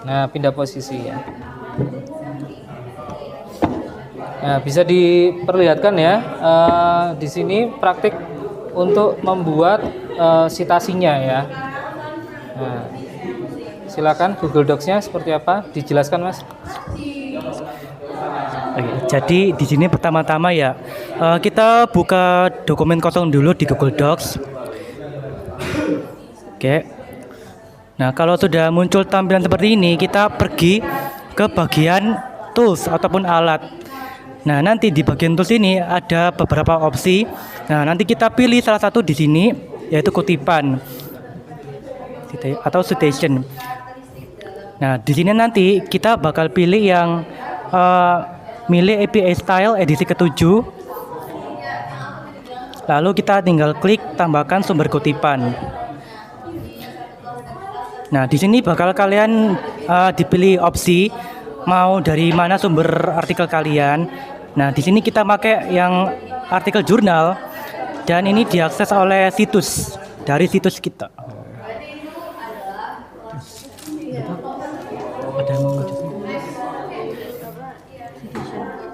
[SPEAKER 1] Nah, pindah posisi ya. Nah, bisa diperlihatkan ya. Di sini praktik untuk membuat citasinya ya. Nah, silakan Google Docs-nya seperti apa? Dijelaskan, Mas.
[SPEAKER 9] Oke, jadi di sini pertama-tama ya kita buka dokumen kosong dulu di Google Docs. Oke. Nah, kalau sudah muncul tampilan seperti ini, kita pergi ke bagian tools ataupun alat. Nah, nanti di bagian tools ini ada beberapa opsi. Nah, nanti kita pilih salah satu di sini, yaitu kutipan atau citation. Nah, di sini nanti kita bakal pilih yang milih APA Style edisi ke-7. Lalu kita tinggal klik tambahkan sumber kutipan. Nah, di sini bakal kalian dipilih opsi mau dari mana sumber artikel kalian. Nah, di sini kita pakai yang artikel jurnal dan ini diakses oleh situs dari situs kita. Ada yang mau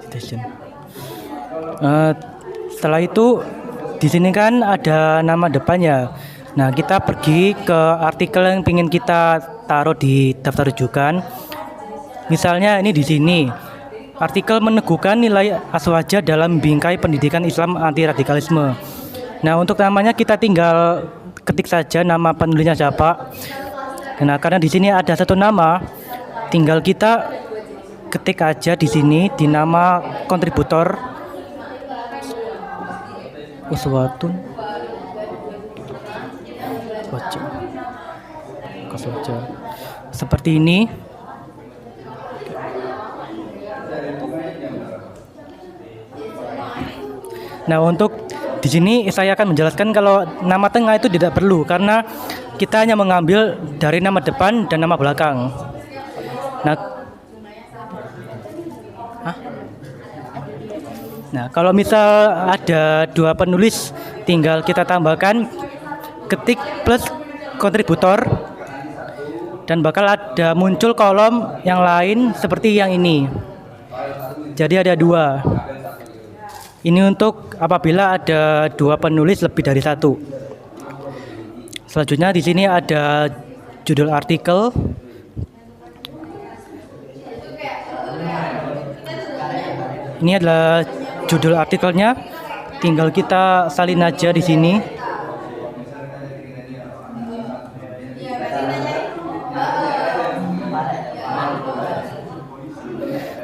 [SPEAKER 9] citation. Setelah itu di sini kan ada nama depannya. Nah, kita pergi ke artikel yang ingin kita taruh di daftar rujukan. Misalnya ini di sini. Artikel meneguhkan nilai aswaja dalam bingkai pendidikan Islam anti radikalisme. Nah, untuk namanya kita tinggal ketik saja nama penulisnya siapa. Nah, karena di sini ada satu nama, tinggal kita ketik aja di sini di nama kontributor Uswatun Kaswaja. Seperti ini. Nah, untuk di sini saya akan menjelaskan kalau nama tengah itu tidak perlu karena kita hanya mengambil dari nama depan dan nama belakang. Nah, kalau misal ada dua penulis, tinggal kita tambahkan ketik plus kontributor dan bakal ada muncul kolom yang lain seperti yang ini. Jadi ada dua. Ini untuk apabila ada dua penulis lebih dari satu. Selanjutnya di sini ada judul artikel. Ini adalah judul artikelnya. Tinggal kita salin aja di sini.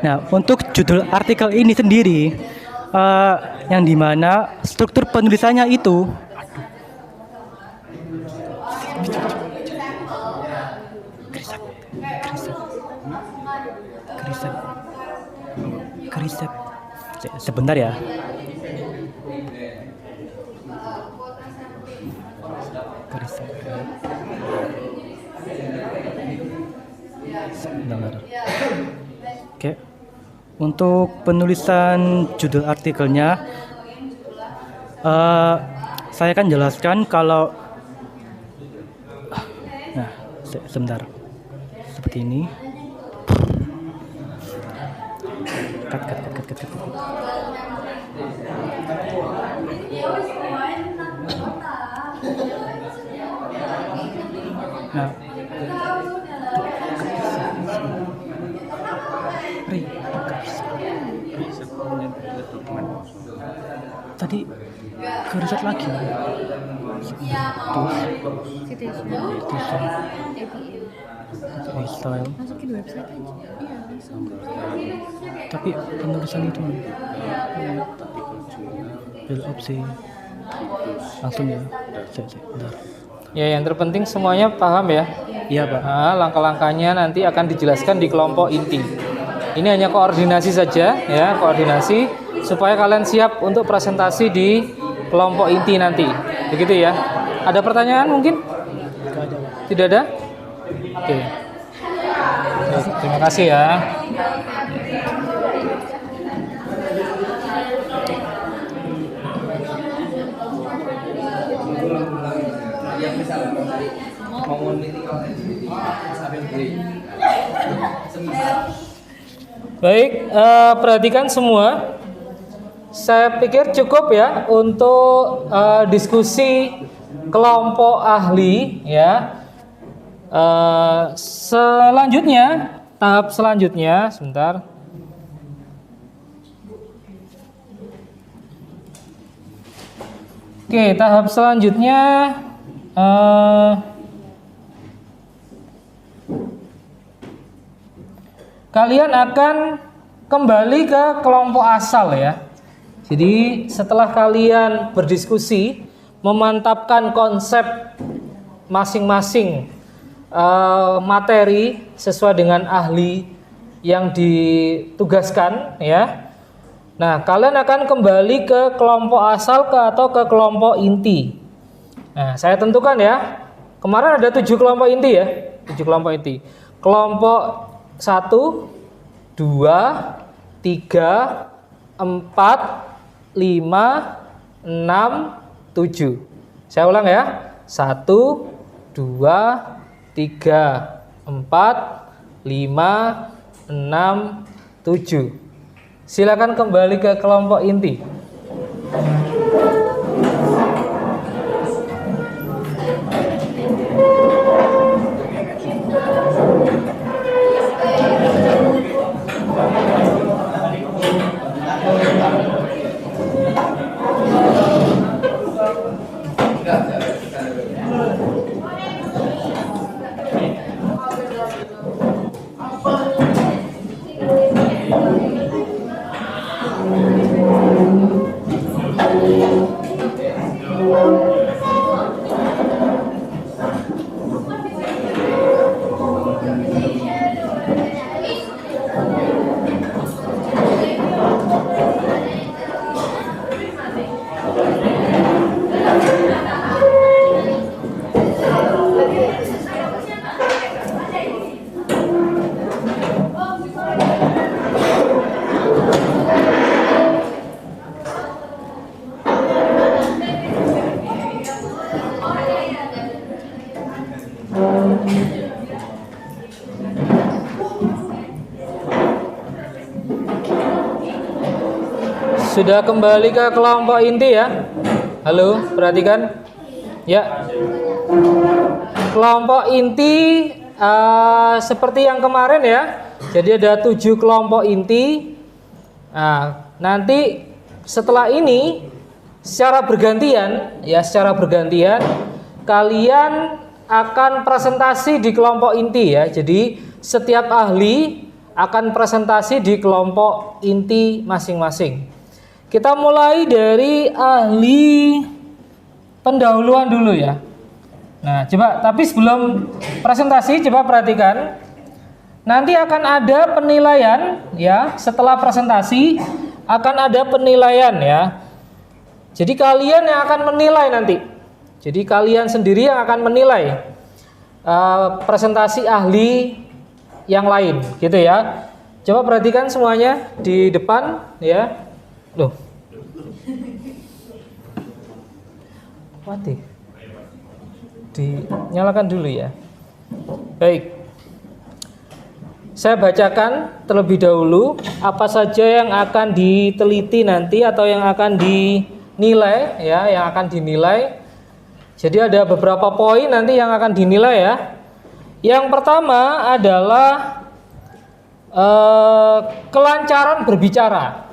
[SPEAKER 9] Nah, untuk judul artikel ini sendiri yang dimana struktur penulisannya itu Kriset. Sebentar ya. Sebentar. Oke. Untuk penulisan judul artikelnya, saya akan jelaskan kalau, sebentar, seperti ini. Cut. Nah, tadi ke riset lagi. Style.
[SPEAKER 8] Masukin website aja. Iya, langsung.
[SPEAKER 9] Tapi penulisan itu build opsi langsung ya. Bentar.
[SPEAKER 1] Ya, yang terpenting semuanya paham ya.
[SPEAKER 9] Iya, Pak.
[SPEAKER 1] Nah, langkah-langkahnya nanti akan dijelaskan di kelompok inti. Ini hanya koordinasi saja ya, koordinasi supaya kalian siap untuk presentasi di kelompok inti nanti. Begitu ya. Ada pertanyaan mungkin? Tidak ada? Oke. Terima kasih ya. Baik, perhatikan semua. Saya pikir cukup ya untuk diskusi kelompok ahli ya. Selanjutnya, tahap selanjutnya, sebentar. Oke, tahap selanjutnya kalian akan kembali ke kelompok asal ya. Jadi setelah kalian berdiskusi, memantapkan konsep masing-masing materi sesuai dengan ahli yang ditugaskan ya. Nah, kalian akan kembali ke kelompok asal atau ke kelompok inti. Nah, saya tentukan ya. Kemarin ada 7 kelompok inti ya. 7 kelompok inti. Kelompok 1, 2, 3, 4, 5, 6, 7. Saya ulang ya. 1, 2, 3, 4, 5, 6, 7. Silakan kembali ke kelompok inti. Sudah kembali ke kelompok inti ya. Halo, perhatikan. Ya. Kelompok inti seperti yang kemarin ya. Jadi ada 7 kelompok inti. Nah, nanti setelah ini secara bergantian kalian akan presentasi di kelompok inti ya. Jadi setiap ahli akan presentasi di kelompok inti masing-masing. Kita mulai dari ahli pendahuluan dulu ya. Nah, tapi sebelum presentasi coba perhatikan. Nanti akan ada penilaian ya. Setelah presentasi akan ada penilaian ya. Jadi kalian yang akan menilai nanti. Jadi kalian sendiri yang akan menilai presentasi ahli yang lain gitu ya. Coba perhatikan semuanya di depan ya. Loh. Mati. Dinyalakan dulu ya. Baik. Saya bacakan terlebih dahulu apa saja yang akan diteliti nanti atau yang akan dinilai ya, yang akan dinilai. Jadi ada beberapa poin nanti yang akan dinilai ya. Yang pertama adalah kelancaran berbicara.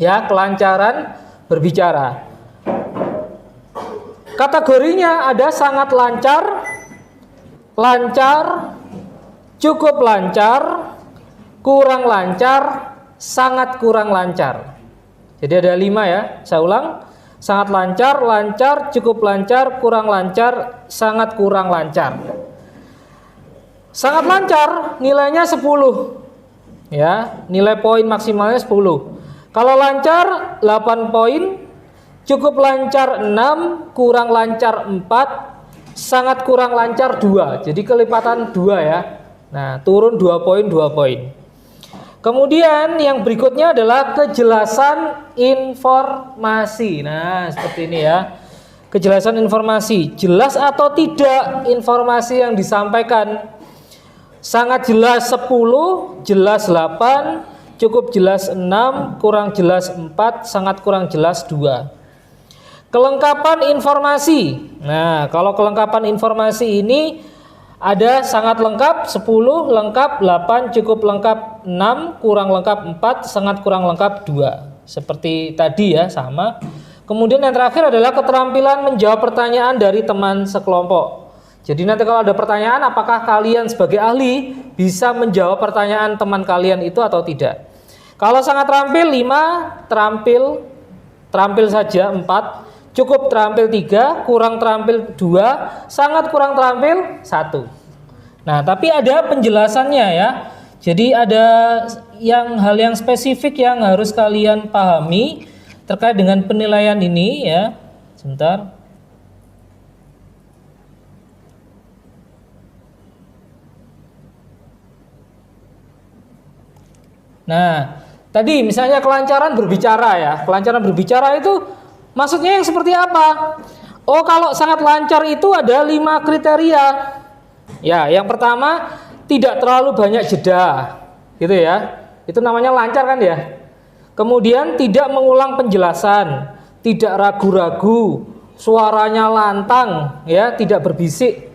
[SPEAKER 1] Ya, kelancaran berbicara. Kategorinya ada sangat lancar, lancar, cukup lancar, kurang lancar, sangat kurang lancar. Jadi ada 5 ya, saya ulang. Sangat lancar, lancar, cukup lancar, kurang lancar, sangat kurang lancar. Sangat lancar nilainya 10. Ya, nilai poin maksimalnya 10. Kalau lancar 8 poin, cukup lancar 6, kurang lancar 4, sangat kurang lancar 2. Jadi kelipatan 2 ya. Nah, turun 2 poin, 2 poin. Kemudian yang berikutnya adalah kejelasan informasi. Nah, seperti ini ya. Kejelasan informasi, jelas atau tidak informasi yang disampaikan. Sangat jelas 10, jelas 8, cukup jelas 6, kurang jelas 4, sangat kurang jelas 2. Kelengkapan informasi. Nah, kalau kelengkapan informasi ini ada sangat lengkap 10, lengkap 8, cukup lengkap 6, kurang lengkap 4, sangat kurang lengkap 2. Seperti tadi ya, sama. Kemudian yang terakhir adalah keterampilan menjawab pertanyaan dari teman sekelompok. Jadi nanti kalau ada pertanyaan, apakah kalian sebagai ahli bisa menjawab pertanyaan teman kalian itu atau tidak. Kalau sangat terampil 5, terampil saja 4, cukup terampil 3, kurang terampil 2, sangat kurang terampil 1. Nah, tapi ada penjelasannya ya. Jadi ada hal yang spesifik yang harus kalian pahami terkait dengan penilaian ini ya. Sebentar. Nah, tadi misalnya kelancaran berbicara ya. Kelancaran berbicara itu maksudnya yang seperti apa? Oh, kalau sangat lancar itu ada 5 kriteria. Ya, yang pertama tidak terlalu banyak jeda. Gitu ya. Itu namanya lancar kan ya. Kemudian tidak mengulang penjelasan, tidak ragu-ragu, suaranya lantang ya, tidak berbisik.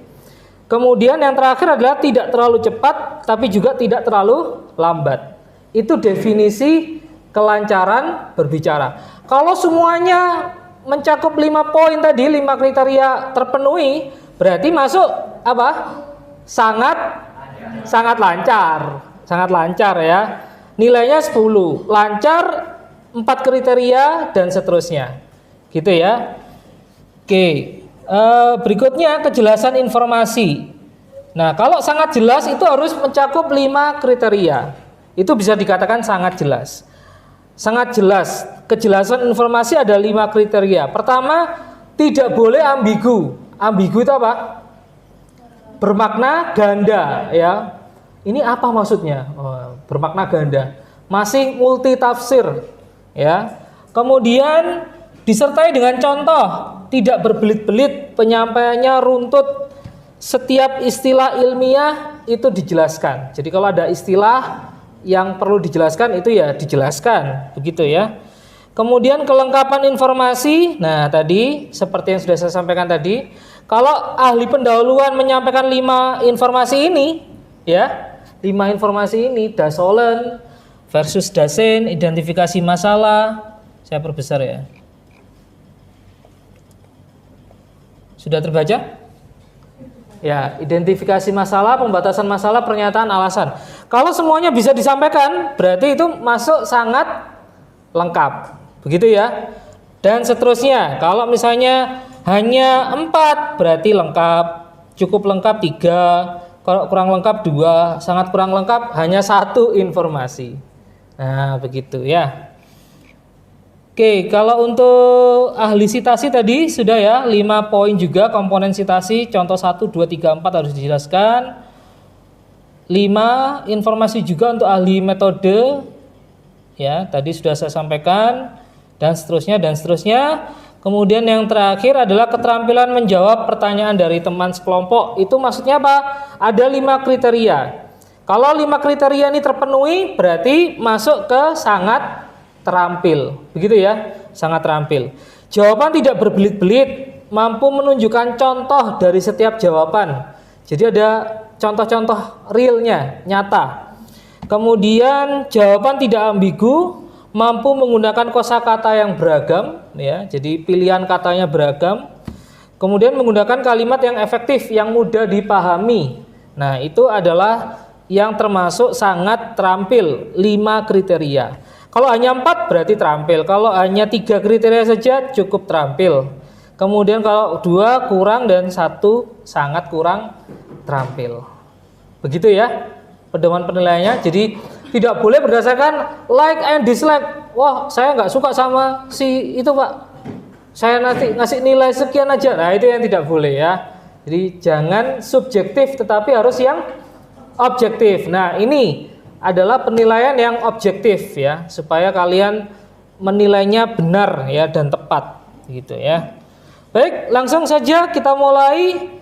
[SPEAKER 1] Kemudian yang terakhir adalah tidak terlalu cepat tapi juga tidak terlalu lambat. Itu definisi kelancaran berbicara. Kalau semuanya mencakup 5 poin tadi, 5 kriteria terpenuhi, berarti masuk apa? Sangat lancar. Sangat lancar ya. Nilainya 10. Lancar 4 kriteria dan seterusnya. Gitu ya. Oke. Berikutnya kejelasan informasi. Nah, kalau sangat jelas itu harus mencakup 5 kriteria. Itu bisa dikatakan sangat jelas. Sangat jelas. Kejelasan informasi ada 5 kriteria. Pertama, tidak boleh ambigu. Ambigu itu apa? Bermakna ganda ya. Ini apa maksudnya? Bermakna ganda. Masih multi tafsir ya. Kemudian disertai dengan contoh, tidak berbelit-belit, penyampaiannya runtut. Setiap istilah ilmiah itu dijelaskan. Jadi kalau ada istilah yang perlu dijelaskan itu ya dijelaskan, begitu ya. Kemudian kelengkapan informasi. Nah, tadi seperti yang sudah saya sampaikan tadi, kalau ahli pendahuluan menyampaikan 5 informasi ini, ya, 5 informasi ini, Dasolen versus Dasein, identifikasi masalah. Saya perbesar ya. Sudah terbaca? Ya, identifikasi masalah, pembatasan masalah, pernyataan alasan. Kalau semuanya bisa disampaikan, berarti itu masuk sangat lengkap. Begitu ya. Dan seterusnya, kalau misalnya hanya 4 berarti lengkap, cukup lengkap 3, kalau kurang lengkap 2, sangat kurang lengkap hanya 1 informasi. Nah, begitu ya. Oke, kalau untuk ahli citasi tadi sudah ya, 5 poin juga komponen citasi, contoh 1, 2, 3, 4 harus dijelaskan. 5 informasi juga untuk ahli metode, ya, tadi sudah saya sampaikan, dan seterusnya, dan seterusnya. Kemudian yang terakhir adalah keterampilan menjawab pertanyaan dari teman sekelompok. Itu maksudnya apa? Ada 5 kriteria. Kalau 5 kriteria ini terpenuhi, berarti masuk ke sangat terampil, begitu ya, sangat terampil. Jawaban tidak berbelit-belit, mampu menunjukkan contoh dari setiap jawaban. Jadi ada contoh-contoh realnya, nyata. Kemudian jawaban tidak ambigu, mampu menggunakan kosakata yang beragam, ya. Jadi pilihan katanya beragam. Kemudian menggunakan kalimat yang efektif, yang mudah dipahami. Nah, itu adalah yang termasuk sangat terampil, 5 kriteria. Kalau hanya 4 berarti terampil. Kalau hanya 3 kriteria saja cukup terampil. Kemudian kalau 2 kurang dan 1 sangat kurang terampil. Begitu ya pedoman penilaiannya. Jadi tidak boleh berdasarkan like and dislike. Wah, saya nggak suka sama si itu Pak, saya nanti ngasih nilai sekian aja. Nah, itu yang tidak boleh ya. Jadi jangan subjektif tetapi harus yang objektif. Nah, ini adalah penilaian yang objektif ya, supaya kalian menilainya benar ya dan tepat gitu ya. Baik, langsung saja kita mulai.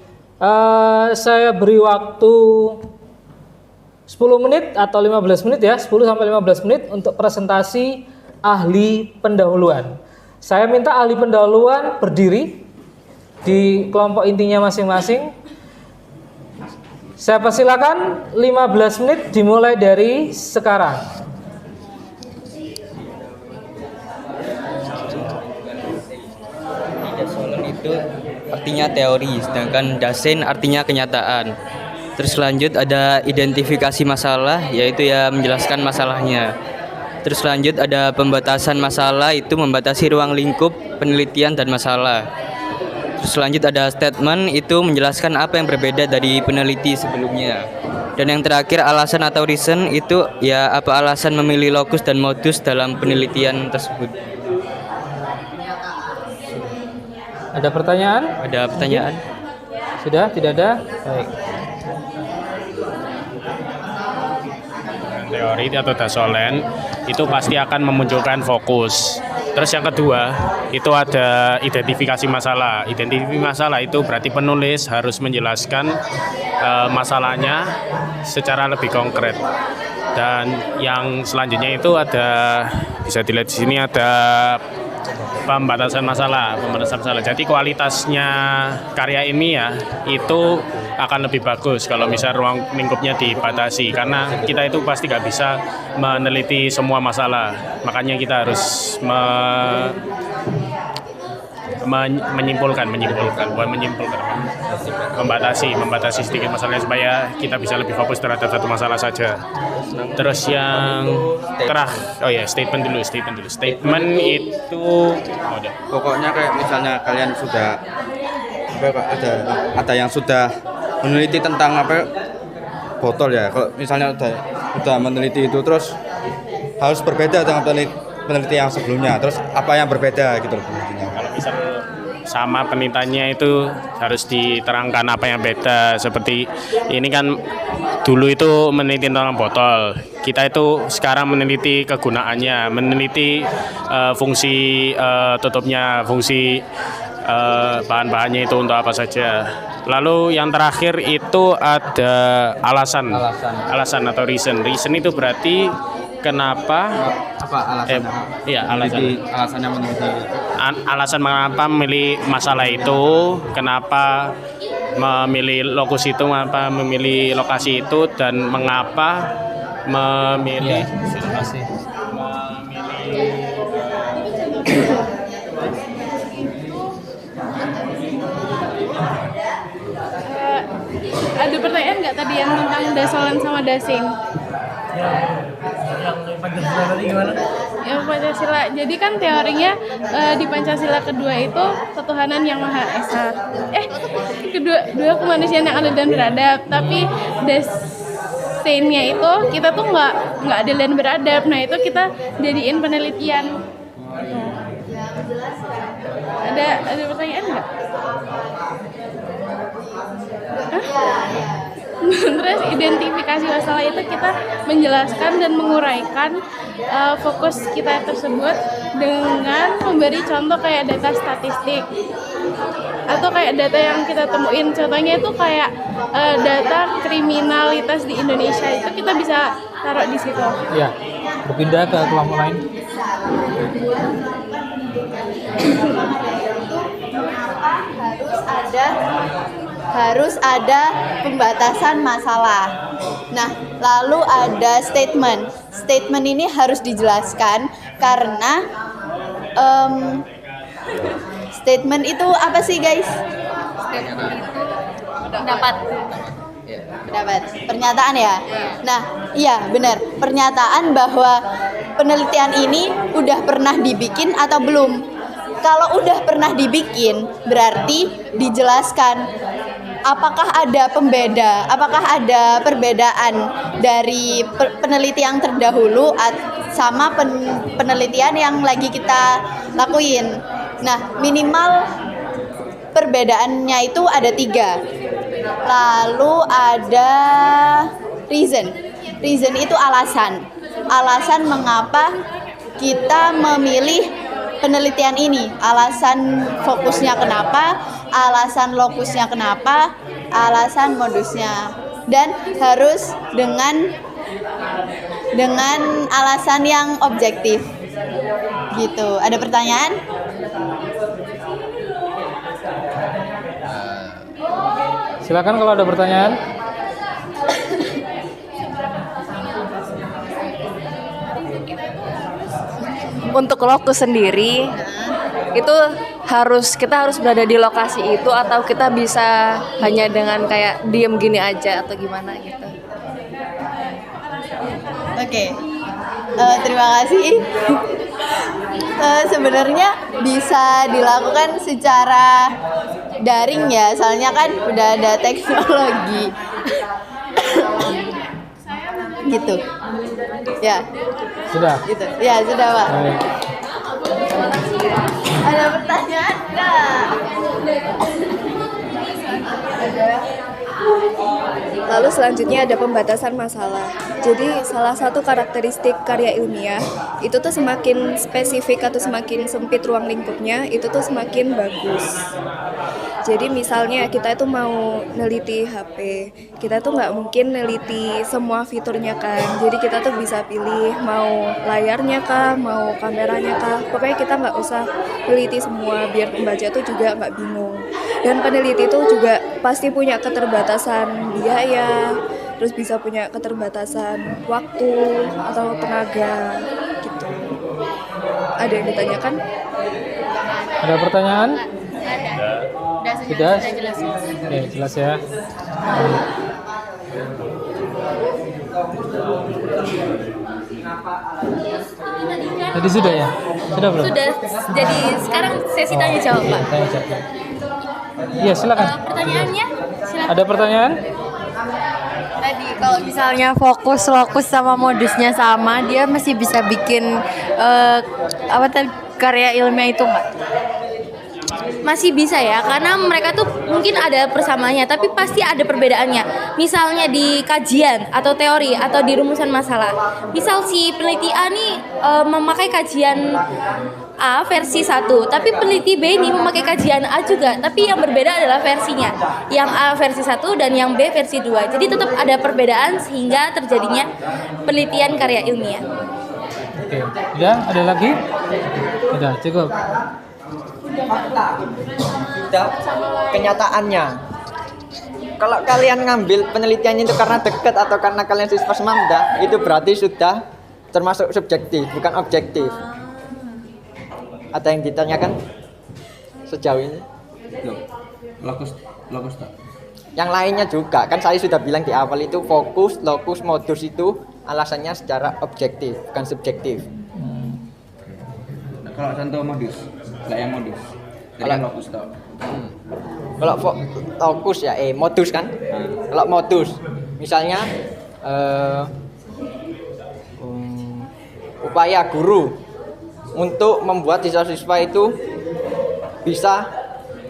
[SPEAKER 1] Saya beri waktu 10 menit atau 15 menit ya, 10 sampai 15 menit untuk presentasi ahli pendahuluan. Saya minta ahli pendahuluan berdiri di kelompok intinya masing-masing. Saya persilakan 15 menit dimulai dari sekarang.
[SPEAKER 10] Dasolen itu artinya teori, sedangkan Dasein artinya kenyataan. Terus lanjut ada identifikasi masalah, yaitu ya menjelaskan masalahnya. Terus lanjut ada pembatasan masalah, itu membatasi ruang lingkup penelitian dan masalah. Terus lanjut ada statement, itu menjelaskan apa yang berbeda dari peneliti sebelumnya. Dan yang terakhir alasan atau reason, itu ya apa alasan memilih lokus dan modus dalam penelitian tersebut.
[SPEAKER 1] Ada pertanyaan?
[SPEAKER 10] Ada pertanyaan?
[SPEAKER 1] Sudah? Tidak ada? Baik.
[SPEAKER 4] Teori atau Dasolen itu pasti akan memunculkan fokus. Terus yang kedua itu ada identifikasi masalah. Identifikasi masalah itu berarti penulis harus menjelaskan masalahnya secara lebih konkret. Dan yang selanjutnya itu ada, bisa dilihat di sini ada pembatasan masalah. Jadi kualitasnya karya ilmiah itu akan lebih bagus kalau misal ruang lingkupnya dibatasi, karena kita itu pasti nggak bisa meneliti semua masalah. Makanya kita harus menyimpulkan, membatasi sedikit masalahnya supaya kita bisa lebih fokus terhadap satu masalah saja. Terus yang statement dulu. Statement itu
[SPEAKER 11] pokoknya kayak misalnya kalian sudah ada yang sudah meneliti tentang botol ya. Kalau misalnya udah meneliti itu, terus harus berbeda dengan peneliti yang sebelumnya. Terus apa yang berbeda gitu loh.
[SPEAKER 4] Kalau misal sama penelitiannya itu harus diterangkan apa yang beda. Seperti ini kan dulu itu meneliti tentang botol, kita itu sekarang meneliti kegunaannya, meneliti fungsi tutupnya, fungsi bahan-bahannya itu untuk apa saja. Lalu yang terakhir itu ada alasan atau reason. Reason itu berarti kenapa
[SPEAKER 11] Apa alasannya?
[SPEAKER 4] iya alasan
[SPEAKER 11] Alasannya meneliti.
[SPEAKER 4] alasan mengapa memilih masalah itu, kenapa memilih lokus itu, mengapa memilih lokasi itu, dan mengapa memilih
[SPEAKER 1] Terima kasih.
[SPEAKER 12] Ada pertanyaan nggak tadi yang tentang dasolan sama dasin?
[SPEAKER 9] Yang Pancasila tadi gimana?
[SPEAKER 12] Yang Pancasila, jadi kan teorinya di Pancasila kedua itu ketuhanan yang Maha Esa. Kedua kemanusiaan yang adil dan beradab. Tapi dasinnya itu kita tuh nggak adil dan beradab. Nah itu kita jadiin penelitian. Ada pertanyaan nggak? Terus identifikasi masalah itu kita menjelaskan dan menguraikan fokus kita tersebut dengan memberi contoh kayak data statistik atau kayak data yang kita temuin. Contohnya itu kayak data kriminalitas di Indonesia, itu kita bisa taruh di situ.
[SPEAKER 1] Ya, berpindah ke kelompok lain.
[SPEAKER 13] Harus ada pembatasan masalah. Nah, lalu ada statement. Statement ini harus dijelaskan karena statement itu apa sih, guys?
[SPEAKER 6] Pendapat.
[SPEAKER 13] Pernyataan ya. Nah, iya benar. Pernyataan bahwa penelitian ini udah pernah dibikin atau belum. Kalau udah pernah dibikin, berarti dijelaskan apakah ada perbedaan dari penelitian terdahulu sama penelitian yang lagi kita lakuin. Nah, minimal perbedaannya itu ada 3. Lalu ada reason. Reason itu alasan. Alasan mengapa kita memilih penelitian ini, alasan fokusnya kenapa, alasan lokusnya kenapa, alasan modusnya, dan harus dengan alasan yang objektif gitu. Ada pertanyaan?
[SPEAKER 1] Silakan kalau ada pertanyaan.
[SPEAKER 6] Untuk lokus sendiri itu kita harus berada di lokasi itu, atau kita bisa hanya dengan kayak diem gini aja atau gimana gitu.
[SPEAKER 13] Oke. Terima kasih. Sebenarnya bisa dilakukan secara daring ya, soalnya kan udah ada teknologi. Gitu. Ya.
[SPEAKER 1] Sudah.
[SPEAKER 13] Gitu. Ya, sudah, Pak.
[SPEAKER 1] Baik.
[SPEAKER 13] Ada pertanyaan enggak?
[SPEAKER 14] Lalu selanjutnya ada pembatasan masalah. Jadi salah satu karakteristik karya ilmiah itu tuh semakin spesifik atau semakin sempit ruang lingkupnya, itu tuh semakin bagus. Jadi misalnya kita itu mau neliti HP, kita tuh nggak mungkin neliti semua fiturnya kan. Jadi kita tuh bisa pilih mau layarnya kah, mau kameranya kah. Pokoknya kita nggak usah neliti semua biar pembaca tuh juga nggak bingung. Dan peneliti itu juga pasti punya keterbatasan biaya, terus bisa punya keterbatasan waktu atau tenaga gitu. Ada yang ditanyakan?
[SPEAKER 1] Ada pertanyaan? Sudah?
[SPEAKER 12] jelas.
[SPEAKER 1] Oke, jelas ya. Tadi sudah ya? Sudah belum?
[SPEAKER 15] Sudah. Jadi sekarang sesi tanya jawab, Pak.
[SPEAKER 1] Tanya jawab. Iya, silakan.
[SPEAKER 15] Pertanyaannya? Silakan.
[SPEAKER 1] Ada pertanyaan?
[SPEAKER 5] Tadi kalau misalnya fokus, lokus sama modusnya sama, dia masih bisa bikin karya ilmiah itu nggak?
[SPEAKER 15] Masih bisa ya, karena mereka tuh mungkin ada persamaannya, tapi pasti ada perbedaannya. Misalnya di kajian atau teori atau di rumusan masalah. Misal si peneliti A nih memakai kajian A versi 1, tapi peneliti B ini memakai kajian A juga, tapi yang berbeda adalah versinya. Yang A versi 1 dan yang B versi 2. Jadi tetap ada perbedaan sehingga terjadinya penelitian karya ilmiah.
[SPEAKER 1] Oke, udah ada lagi? Udah cukup.
[SPEAKER 2] Udah kenyataannya. Kalau kalian ngambil penelitiannya itu karena dekat atau karena kalian siswa semanda, itu berarti sudah termasuk subjektif, bukan objektif. Ada yang ditanyakan sejauh ini?
[SPEAKER 11] Lokus tak?
[SPEAKER 2] Yang lainnya juga, kan saya sudah bilang di awal itu fokus, lokus, modus itu alasannya secara objektif, bukan subjektif.
[SPEAKER 11] Kalau contoh modus, nggak yang modus. Kalau lokus tak?
[SPEAKER 2] Kalau lokus ya, modus kan? Kalau modus, misalnya upaya guru untuk membuat siswa-siswa itu bisa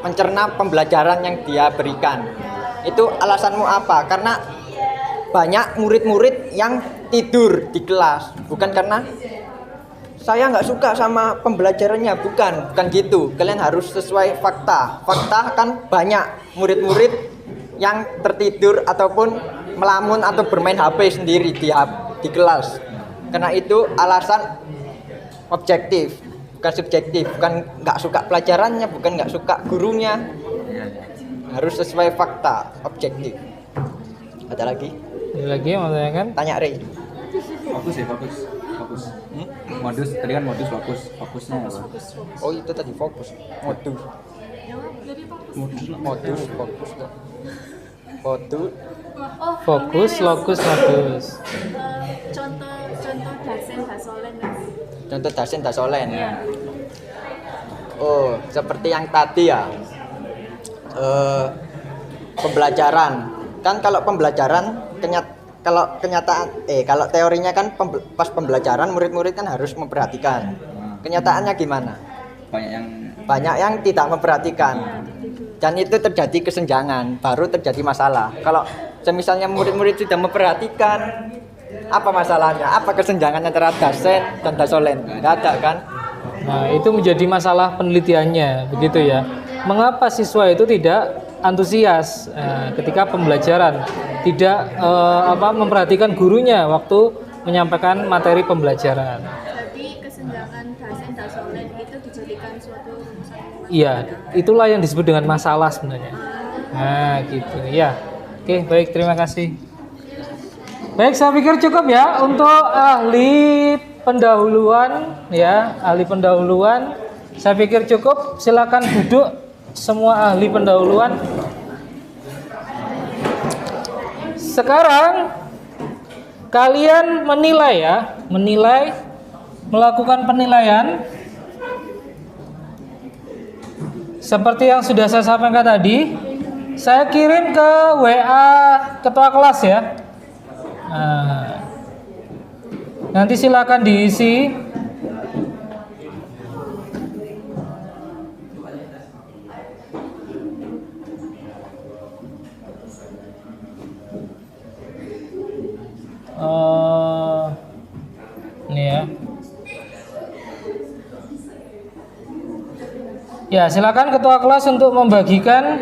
[SPEAKER 2] mencerna pembelajaran yang dia berikan. Itu alasanmu apa? Karena banyak murid-murid yang tidur di kelas, bukan karena saya nggak suka sama pembelajarannya, bukan gitu. Kalian harus sesuai fakta. Fakta kan banyak murid-murid yang tertidur ataupun melamun atau bermain HP sendiri di kelas. Karena itu alasan objektif, bukan subjektif, bukan nggak suka pelajarannya, bukan nggak suka gurunya. Harus sesuai fakta, objektif. Ada lagi?
[SPEAKER 1] Ada lagi yang mau tanyakan?
[SPEAKER 2] Tanya Rey.
[SPEAKER 11] Fokus ya, fokus. Modus, tadi kan modus, fokusnya apa?
[SPEAKER 2] Oh itu tadi fokus, modus.
[SPEAKER 1] Fokus, lokus, modus.
[SPEAKER 8] Contoh dasen dasolen.
[SPEAKER 2] Contoh dasen dasolen. Oh, seperti yang tadi ya. Pembelajaran. Kan kalau pembelajaran kalau teorinya kan pas pembelajaran murid-murid kan harus memperhatikan. Kenyataannya gimana? Banyak yang tidak memperhatikan. Dan itu terjadi kesenjangan, baru terjadi masalah. Kalau misalnya murid-murid sudah memperhatikan, apa masalahnya? Apa kesenjangan antara dasen dan dasolen? Nggak ada kan?
[SPEAKER 1] Nah, itu menjadi masalah penelitiannya, begitu ya. Mengapa siswa itu tidak antusias ketika pembelajaran, tidak memperhatikan gurunya waktu menyampaikan materi pembelajaran?
[SPEAKER 8] Jadi kesenjangan dasen dasolen itu dijadikan suatu rumusan.
[SPEAKER 1] Iya, itulah yang disebut dengan masalah sebenarnya. Nah, gitu ya. Oke, baik, terima kasih. Baik, saya pikir cukup ya untuk ahli pendahuluan ya, ahli pendahuluan. Saya pikir cukup. Silakan duduk semua ahli pendahuluan. Sekarang kalian menilai ya, melakukan penilaian seperti yang sudah saya sampaikan tadi. Saya kirim ke WA ketua kelas ya. Nanti silakan diisi. Ini ya. Ya, silakan ketua kelas untuk membagikan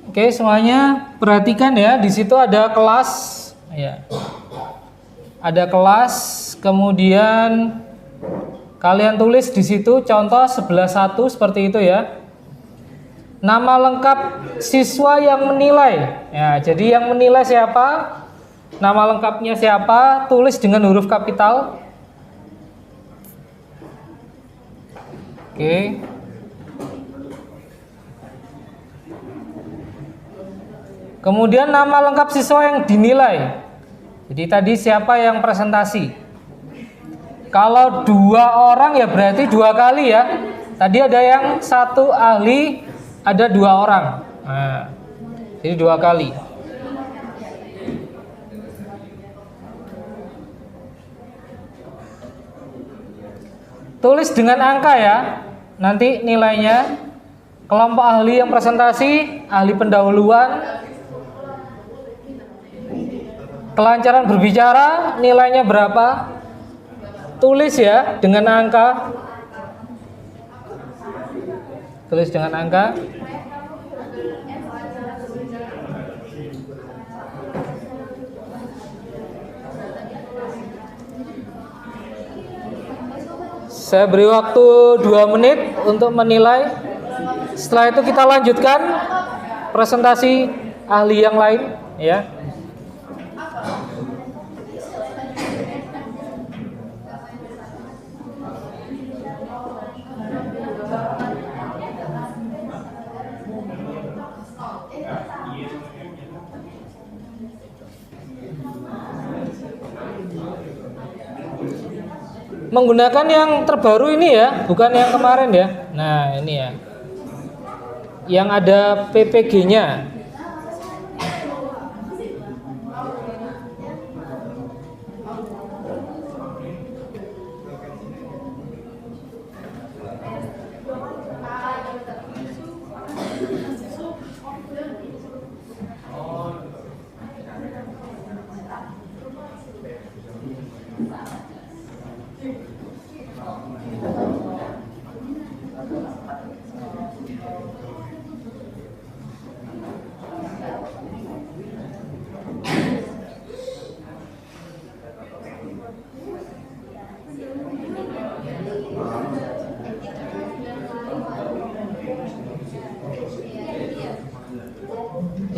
[SPEAKER 1] Oke, semuanya perhatikan ya, di situ ada kelas ya. Ada kelas, kemudian kalian tulis di situ contoh 11.1 seperti itu ya. Nama lengkap siswa yang menilai. Ya, jadi yang menilai siapa? Nama lengkapnya siapa? Tulis dengan huruf kapital. Oke. Kemudian nama lengkap siswa yang dinilai. Jadi tadi siapa yang presentasi? Kalau 2 orang ya berarti 2 kali ya. Tadi ada yang 1 ahli, ada 2 orang. Nah, jadi 2 kali. Tulis dengan angka ya. Nanti nilainya. Kelompok ahli yang presentasi, ahli pendahuluan. kelancaran berbicara nilainya berapa? Tulis ya dengan angka. Tulis dengan angka. Saya beri waktu 2 menit untuk menilai. Setelah itu kita lanjutkan presentasi ahli yang lain ya. Menggunakan yang terbaru ini ya, bukan yang kemarin ya. Nah, ini ya. Yang ada PPG-nya.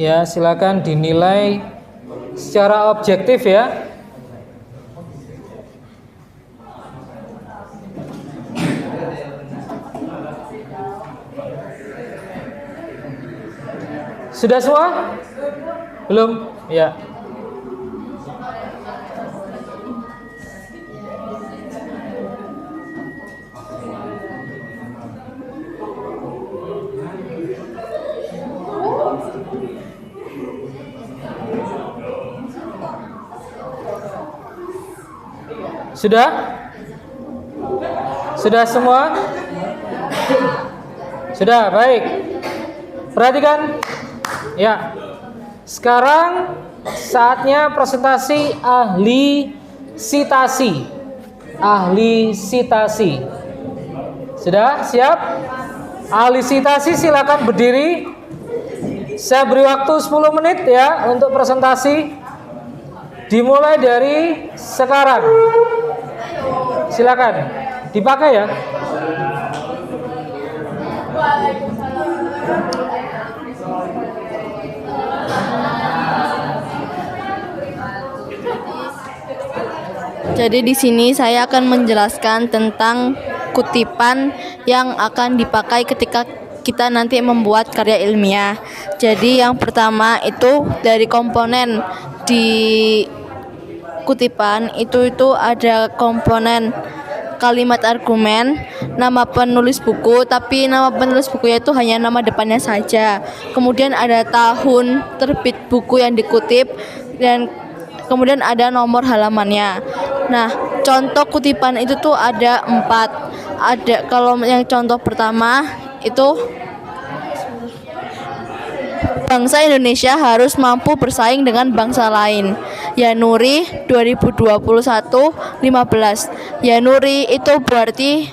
[SPEAKER 1] Ya, silakan dinilai secara objektif ya. Sudah semua? Belum? Ya. Sudah? Sudah semua? Sudah, baik. Perhatikan. Ya. Sekarang saatnya presentasi ahli sitasi. Ahli sitasi. Sudah? Siap? Ahli sitasi silakan berdiri. Saya beri waktu 10 menit ya untuk presentasi. Dimulai dari sekarang. Silakan dipakai ya.
[SPEAKER 15] Jadi di sini saya akan menjelaskan tentang kutipan yang akan dipakai ketika kita nanti membuat karya ilmiah. Jadi yang pertama itu dari komponen di kutipan itu ada komponen kalimat argumen, nama penulis buku, tapi nama penulis bukunya itu hanya nama depannya saja. Kemudian ada tahun terbit buku yang dikutip dan kemudian ada nomor halamannya. Nah, contoh kutipan itu tuh ada 4. Ada kalau yang contoh pertama itu bangsa Indonesia harus mampu bersaing dengan bangsa lain. Yanuri 2021-15. Yanuri itu berarti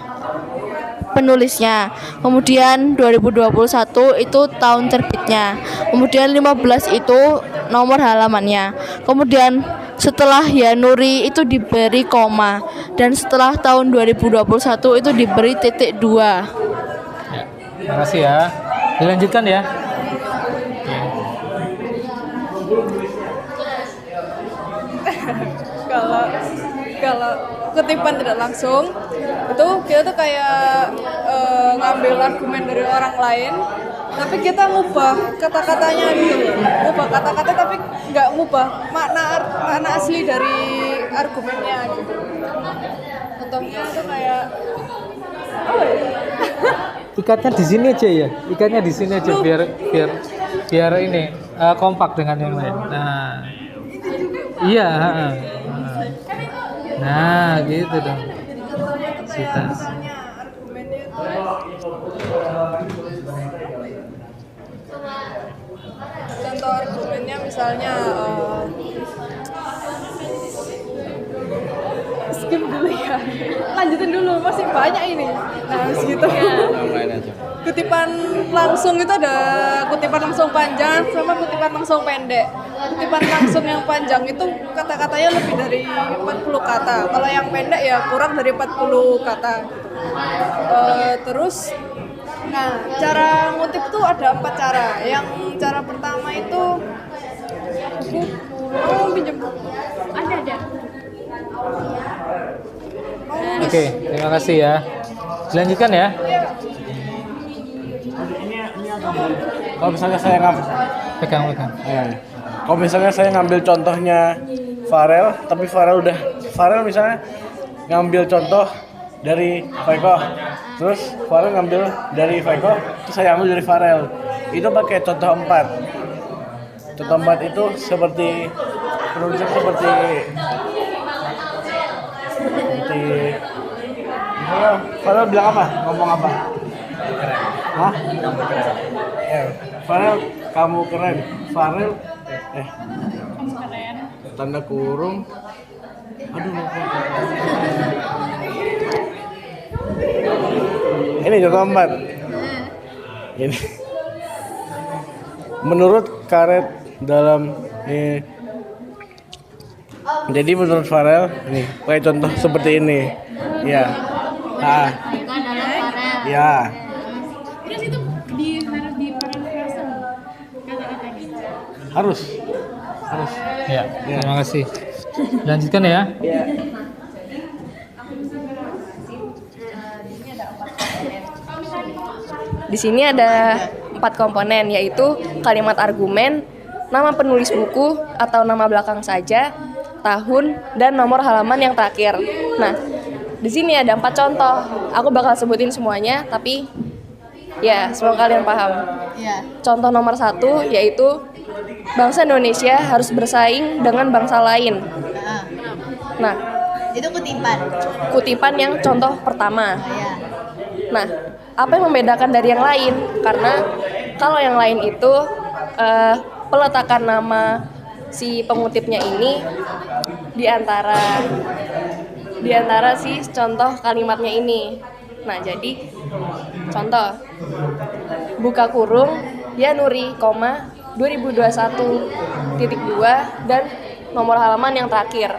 [SPEAKER 15] penulisnya. Kemudian 2021 itu tahun terbitnya. Kemudian 15 itu nomor halamannya. Kemudian setelah Yanuri itu diberi koma dan setelah tahun 2021 itu diberi titik 2.
[SPEAKER 1] Ya, terima kasih ya. Dilanjutkan ya.
[SPEAKER 7] Kalau kutipan tidak langsung itu kita tuh kayak ngambil argumen dari orang lain, tapi kita ngubah kata-katanya gitu, ngubah kata-kata tapi nggak ngubah makna asli dari argumennya gitu. Contohnya itu kayak
[SPEAKER 1] Ikatnya di sini aja ya. Ikatnya di sini aja biar ini kompak dengan yang lain. Nah. Iya, nah, gitu dong. Sitas.
[SPEAKER 7] Contoh argumennya misalnya dulu ya. Lanjutin dulu, masih banyak ini. Nah, habis gitu. Kutipan langsung itu ada kutipan langsung panjang sama kutipan langsung pendek. Kutipan langsung yang panjang itu kata-katanya lebih dari 40 kata. Kalau yang pendek ya kurang dari 40 kata. Terus nah, cara ngutip tuh ada 4 cara. Yang cara pertama itu pinjam buku. Ada.
[SPEAKER 1] Oke, terima kasih ya. Dilanjutkan ya.
[SPEAKER 16] Kalau misalnya saya ngambil
[SPEAKER 1] pegang.
[SPEAKER 16] Kalau misalnya saya ngambil contohnya Farel, tapi Farel misalnya ngambil contoh dari Faiko, terus Farel ngambil dari Faiko, terus saya ambil dari Farel. Itu pakai contoh 4. Contoh 4 itu seperti penulisan seperti Farel bilang apa? Ngomong apa? Hah? Farel, kamu keren. Farel, tanda kurung. Aduh, lupa. Ini contoh 4. Ini. Menurut karet dalam ini. Jadi menurut Farel, ini pakai contoh seperti ini. Ya. Nah. Ya.
[SPEAKER 12] Terus itu ditaruh di parafrase kata-katanya.
[SPEAKER 16] Harus.
[SPEAKER 1] Ya, terima kasih. Lanjutkan ya.
[SPEAKER 6] Di sini ada 4 komponen, yaitu kalimat argumen, nama penulis buku atau nama belakang saja, tahun, dan nomor halaman yang terakhir. Nah, di sini ada 4 contoh. Aku bakal sebutin semuanya, tapi ya semoga kalian paham. Contoh nomor 1 yaitu bangsa Indonesia harus bersaing dengan bangsa lain. Nah,
[SPEAKER 13] itu kutipan
[SPEAKER 6] yang contoh pertama. Nah, apa yang membedakan dari yang lain? Karena kalau yang lain itu peletakan nama si pengutipnya ini di antara si contoh kalimatnya ini. Nah, jadi contoh buka kurung ya Nuri, 2021.2 dan nomor halaman yang terakhir.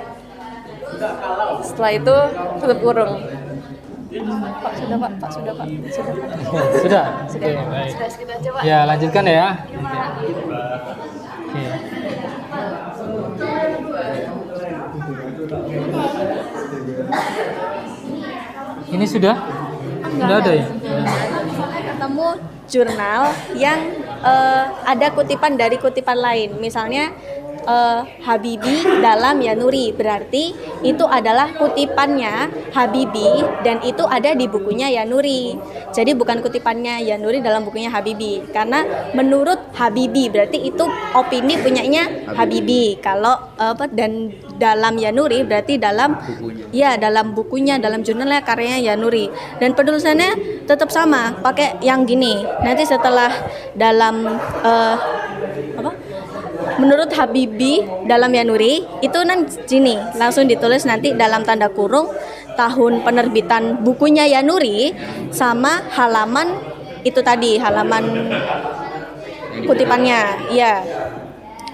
[SPEAKER 6] Setelah itu tutup kurung. Pak.
[SPEAKER 1] Sudah.
[SPEAKER 6] Sudah.
[SPEAKER 1] Oke, baik.
[SPEAKER 6] Sudah segitu aja, Pak.
[SPEAKER 1] Ya, lanjutkan ya. Oke. Ini sudah ada ya?
[SPEAKER 17] Ketemu jurnal yang ada kutipan dari kutipan lain. Misalnya Habibie dalam Ya Nuri, berarti itu adalah kutipannya Habibie dan itu ada di bukunya Ya Nuri. Jadi bukan kutipannya Ya Nuri dalam bukunya Habibie, karena menurut Habibie berarti itu opini punyanya Habibie. Kalau dan dalam Ya Nuri berarti dalam bukunya, dalam jurnalnya karyanya Ya Nuri. Dan penulisannya tetap sama, pakai yang gini. Nanti setelah dalam menurut Habibie dalam Ya Nuri itu gini, langsung ditulis nanti dalam tanda kurung tahun penerbitan bukunya Ya Nuri sama halaman itu tadi, halaman kutipannya. Ya.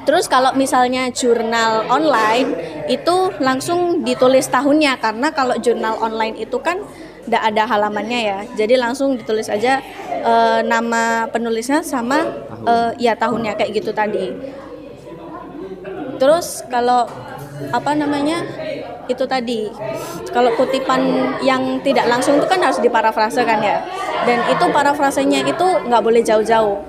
[SPEAKER 17] Terus kalau misalnya jurnal online itu langsung ditulis tahunnya, karena kalau jurnal online itu kan tidak ada halamannya ya. Jadi langsung ditulis aja nama penulisnya sama tahunnya kayak gitu tadi. Terus kalau itu tadi, kalau kutipan yang tidak langsung itu kan harus diparafrase kan ya, dan itu parafrasenya itu nggak boleh jauh-jauh,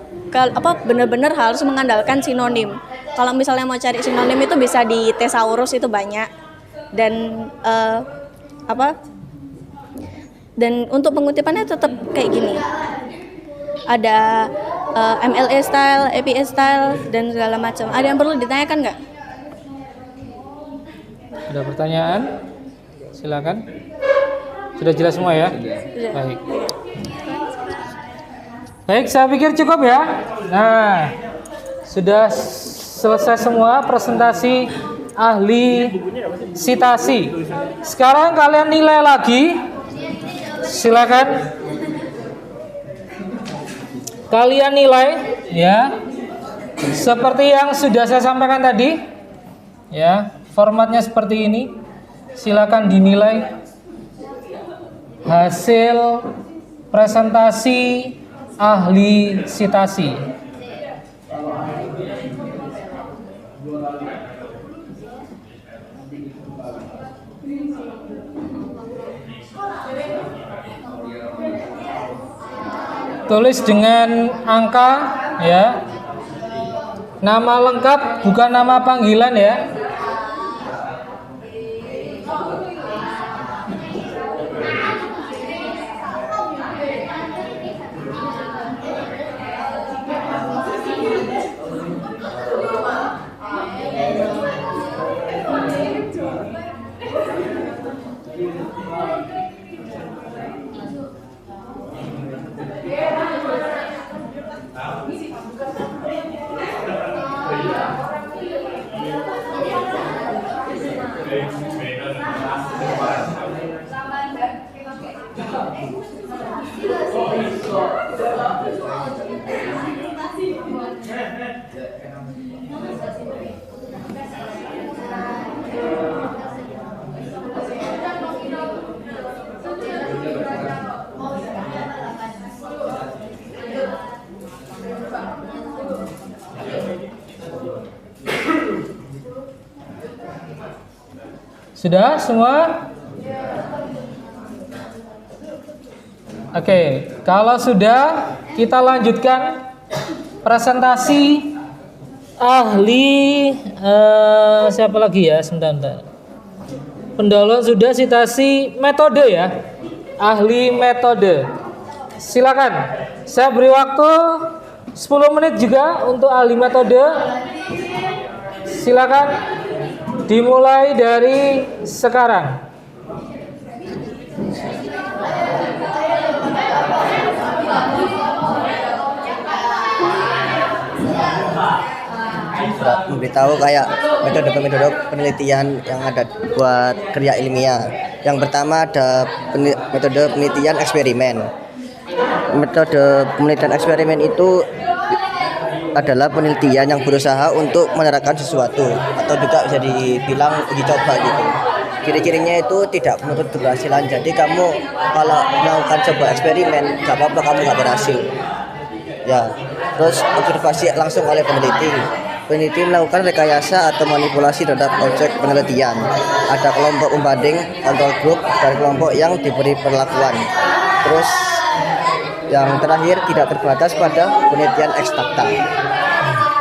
[SPEAKER 17] benar-benar harus mengandalkan sinonim. Kalau misalnya mau cari sinonim itu bisa di Thesaurus, itu banyak. Dan dan untuk pengutipannya tetap kayak gini, ada MLA style, APA style, dan segala macam. Ada yang perlu ditanyakan nggak?
[SPEAKER 1] Ada pertanyaan? Silakan. Sudah jelas semua ya?
[SPEAKER 17] Sudah.
[SPEAKER 1] Baik, saya pikir cukup ya. Nah, sudah selesai semua presentasi ahli sitasi. Sekarang kalian nilai lagi. Silakan. Kalian nilai ya. Seperti yang sudah saya sampaikan tadi. Ya, formatnya seperti ini. Silakan dinilai hasil presentasi ahli sitasi. Tulis dengan angka ya. Nama lengkap bukan nama panggilan ya. Sudah semua? Oke, kalau sudah kita lanjutkan presentasi ahli siapa lagi ya? Sebentar. Pendahuluan sudah, sitasi metode ya. Ahli metode. Silakan. Saya beri waktu 10 menit juga untuk ahli metode. Silakan. Dimulai dari sekarang.
[SPEAKER 18] Memberitahu kayak metode-metode penelitian yang ada buat kerja ilmiah. Yang pertama ada metode penelitian eksperimen. Metode penelitian eksperimen itu adalah penelitian yang berusaha untuk menerapkan sesuatu atau juga bisa dibilang uji coba gitu. Ciri-cirinya itu tidak menuntut keberhasilan. Jadi kamu kalau melakukan coba eksperimen, gak apa-apa kamu gak berhasil. Ya, terus observasi langsung oleh peneliti. Peneliti melakukan rekayasa atau manipulasi terhadap objek penelitian. Ada kelompok pembanding, kontrol grup, dan kelompok yang diberi perlakuan. Terus yang terakhir tidak terbatas pada penelitian eksakta.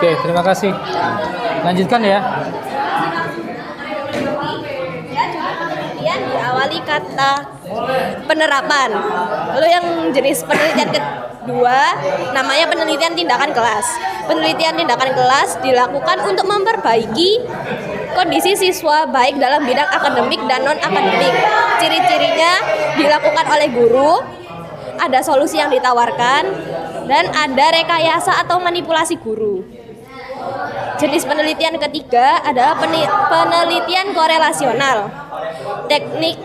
[SPEAKER 1] Oke, terima kasih. Lanjutkan ya.
[SPEAKER 17] Penelitian diawali kata penerapan. Lalu yang jenis penelitian kedua namanya penelitian tindakan kelas. Penelitian tindakan kelas dilakukan untuk memperbaiki kondisi siswa baik dalam bidang akademik dan non akademik. Ciri-cirinya dilakukan oleh guru, ada solusi yang ditawarkan, dan ada rekayasa atau manipulasi guru. Jenis penelitian ketiga adalah penelitian korelasional. Teknik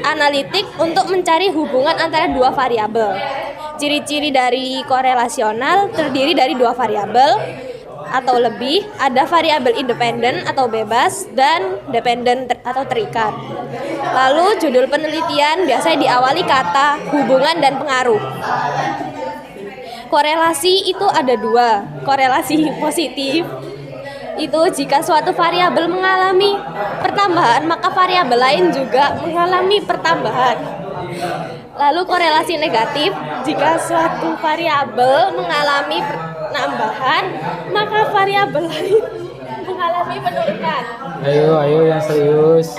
[SPEAKER 17] analitik untuk mencari hubungan antara dua variabel. Ciri-ciri dari korelasional terdiri dari dua variabel atau lebih, ada variabel independen atau bebas dan dependen atau terikat. Lalu judul penelitian biasanya diawali kata hubungan dan pengaruh. Korelasi itu ada dua, korelasi positif itu jika suatu variabel mengalami pertambahan maka variabel lain juga mengalami pertambahan. Lalu korelasi negatif, jika suatu variabel mengalami penambahan maka variabel lain mengalami penurunan.
[SPEAKER 1] Ayo yang serius.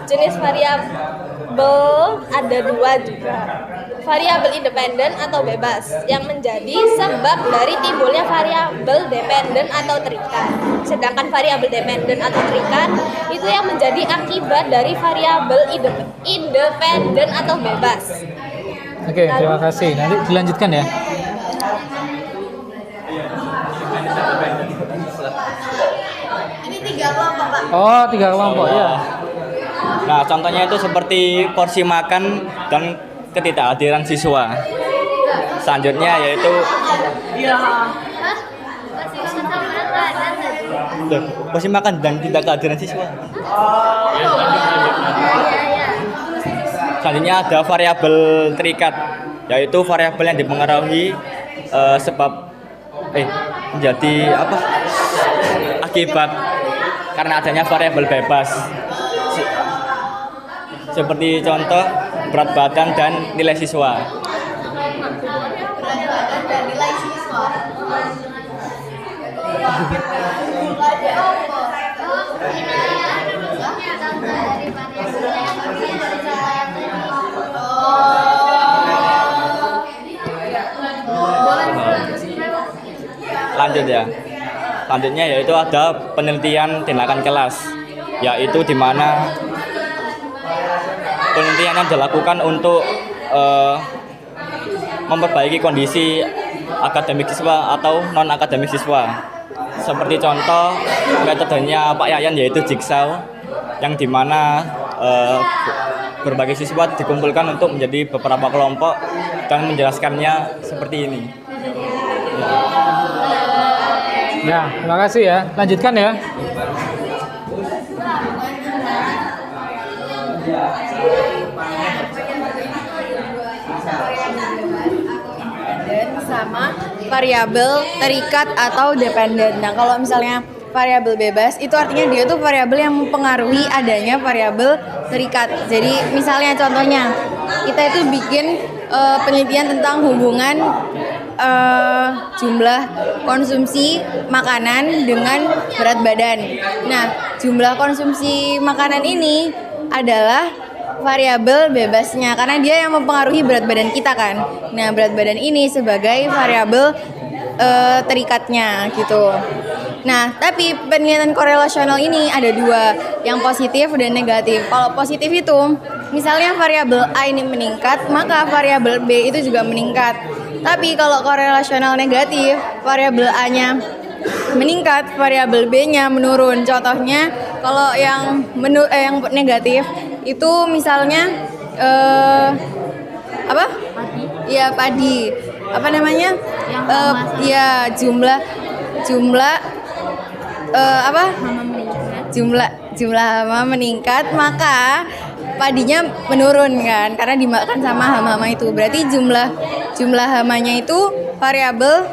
[SPEAKER 17] Jenis variabel ada dua juga. Variabel independen atau bebas yang menjadi sebab dari timbulnya variabel dependen atau terikat. Sedangkan variabel dependen atau terikat itu yang menjadi akibat dari variabel independen atau bebas.
[SPEAKER 1] Oke, terima kasih. Nanti dilanjutkan ya. Oh, 3 kelompok ya.
[SPEAKER 10] Nah, contohnya itu seperti porsi makan dan ketidakhadiran siswa. Selanjutnya yaitu porsi makan dan tidak kehadiran siswa. Selanjutnya ada variabel terikat, yaitu variabel yang dipengaruhi menjadi akibat karena adanya variabel bebas. Seperti contoh berat badan dan nilai siswa. Lanjut ya. Selanjutnya yaitu ada penelitian tindakan kelas, yaitu di mana penelitian yang dilakukan untuk memperbaiki kondisi akademik siswa atau non akademik siswa. Seperti contoh metodenya Pak Yayan yaitu jigsaw, yang dimana berbagai siswa dikumpulkan untuk menjadi beberapa kelompok dan menjelaskannya seperti ini.
[SPEAKER 1] Ya, terima kasih ya. Lanjutkan ya.
[SPEAKER 5] Sama variabel terikat atau dependen. Nah, kalau misalnya variabel bebas itu artinya dia tuh variabel yang mempengaruhi adanya variabel terikat. Jadi misalnya contohnya kita itu bikin penelitian tentang hubungan jumlah konsumsi makanan dengan berat badan. Nah, jumlah konsumsi makanan ini adalah variabel bebasnya karena dia yang mempengaruhi berat badan kita kan. Nah, berat badan ini sebagai variabel terikatnya gitu. Nah, tapi penelitian korelasional ini ada 2, yang positif dan negatif. Kalau positif itu, misalnya variabel A ini meningkat, maka variabel B itu juga meningkat. Tapi kalau korelasional negatif, variabel A-nya meningkat, variabel B-nya menurun. Contohnya, kalau yang negatif itu misalnya ya padi. Apa namanya? Ya jumlah hama meningkat, maka padinya menurun kan karena dimakan sama hama-hama itu. Berarti jumlah hamanya itu variabel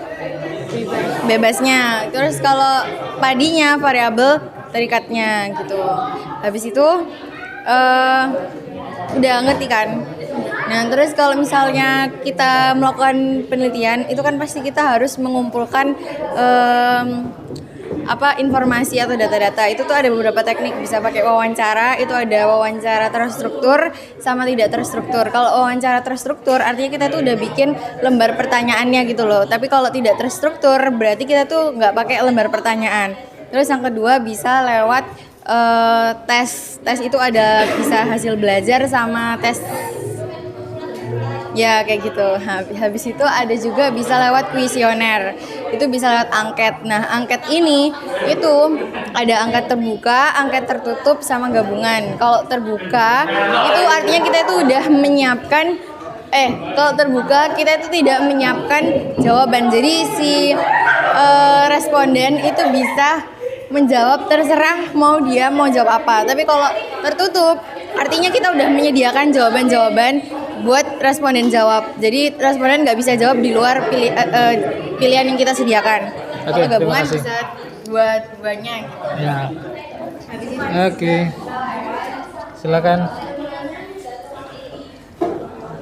[SPEAKER 5] bebasnya. Terus kalau padinya variabel terikatnya gitu. Habis itu udah ngerti kan? Nah, terus kalau misalnya kita melakukan penelitian, itu kan pasti kita harus mengumpulkan informasi atau data-data. Itu tuh ada beberapa teknik, bisa pakai wawancara, itu ada wawancara terstruktur sama tidak terstruktur. Kalau wawancara terstruktur artinya kita tuh udah bikin lembar pertanyaannya gitu loh. Tapi kalau tidak terstruktur berarti kita tuh nggak pakai lembar pertanyaan. Terus yang kedua bisa lewat tes. Tes itu ada bisa hasil belajar sama tes. Ya kayak gitu. Habis itu ada juga bisa lewat kuesioner. Itu bisa lewat angket. Nah, angket ini itu ada angket terbuka, angket tertutup sama gabungan. Kalau terbuka itu artinya kita itu udah menyiapkan kalau terbuka kita itu tidak menyiapkan jawaban. Jadi si responden itu bisa menjawab terserah mau jawab apa. Tapi kalau tertutup artinya kita udah menyediakan jawaban-jawaban buat responden jawab. Jadi responden nggak bisa jawab di luar pilihan yang kita sediakan. Kalau gabungan bisa dua-duanya gitu.
[SPEAKER 1] Ya. Oke. Silakan.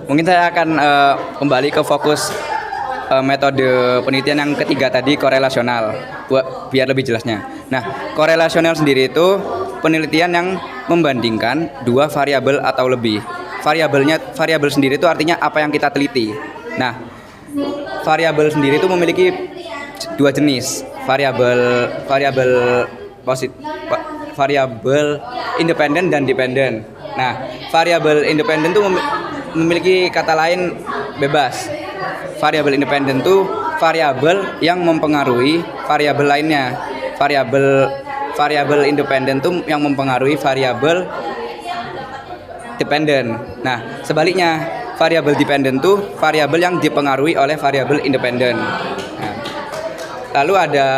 [SPEAKER 10] Mungkin saya akan kembali ke fokus metode penelitian yang ketiga tadi, korelasional, biar lebih jelasnya. Nah, korelasional sendiri itu penelitian yang membandingkan 2 variabel atau lebih. Variabel sendiri itu artinya apa yang kita teliti. Nah, variabel sendiri itu memiliki 2 jenis, variabel independen dan dependen. Nah, variabel independen itu memiliki kata lain bebas. Variabel independen itu variabel yang mempengaruhi variabel lainnya.
[SPEAKER 19] variabel independen tuh yang mempengaruhi variabel dependen. Nah, sebaliknya variabel dependen tuh variabel yang dipengaruhi oleh variabel independen. Nah, lalu ada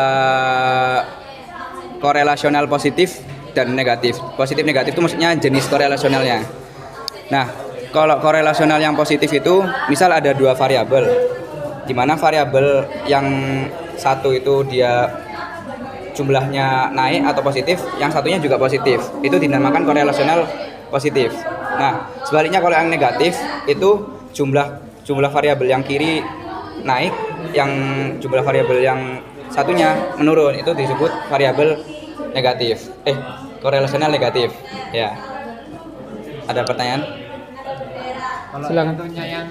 [SPEAKER 19] korelasional positif dan negatif. Positif negatif itu maksudnya jenis korelasionalnya. Nah, kalau korelasional yang positif itu misal ada dua variabel, di mana variabel yang satu itu dia jumlahnya naik atau positif, yang satunya juga positif. Itu dinamakan korelasional positif. Nah, sebaliknya kalau yang negatif itu jumlah variabel yang kiri naik, yang jumlah variabel yang satunya menurun, itu disebut variabel negatif. Korelasional negatif. Ya. Ada pertanyaan?
[SPEAKER 1] Kalau contohnya yang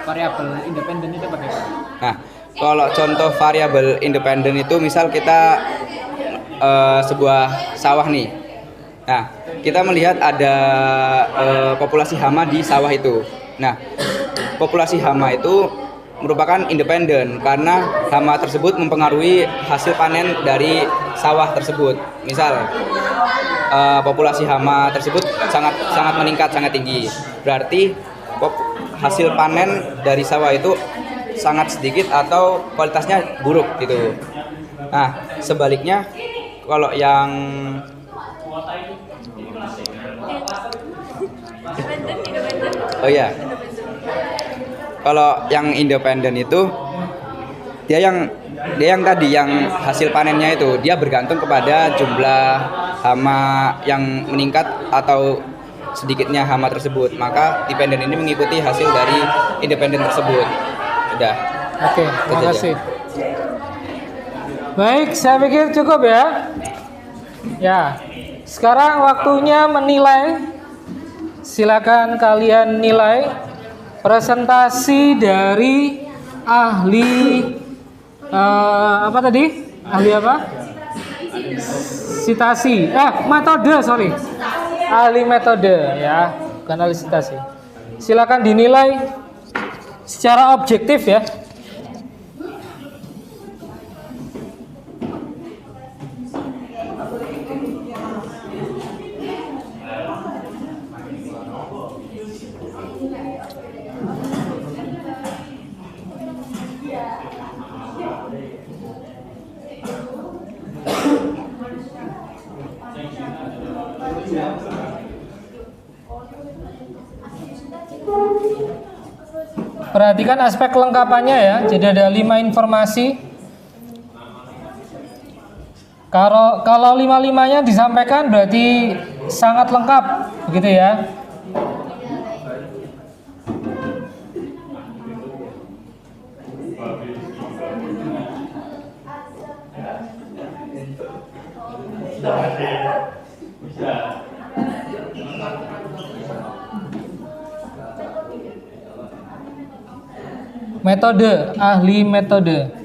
[SPEAKER 1] variabel independen itu bagaimana?
[SPEAKER 19] Nah, kalau contoh variabel independen itu misal kita sebuah sawah nih. Nah, kita melihat ada populasi hama di sawah itu. Nah, populasi hama itu merupakan independen karena hama tersebut mempengaruhi hasil panen dari sawah tersebut. Misal populasi hama tersebut sangat meningkat, sangat tinggi. Berarti hasil panen dari sawah itu sangat sedikit atau kualitasnya buruk gitu. Nah, sebaliknya kalau yang kalau yang independen itu dia yang tadi yang hasil panennya itu dia bergantung kepada jumlah hama yang meningkat atau sedikitnya hama tersebut. Maka dependen ini mengikuti hasil dari independen tersebut. Udah.
[SPEAKER 1] Oke, terima kasih. Baik, saya pikir cukup ya. Ya, sekarang waktunya menilai. Silakan kalian nilai presentasi dari ahli apa tadi? Ahli apa? Sitasi. Metode, sorry. Ahli metode ya, bukan ahli sitasi. Silakan dinilai secara objektif ya. Perhatikan aspek kelengkapannya ya. Jadi ada 5 informasi. Kalau 5-5-nya disampaikan berarti sangat lengkap, begitu ya. Metode, ahli metode.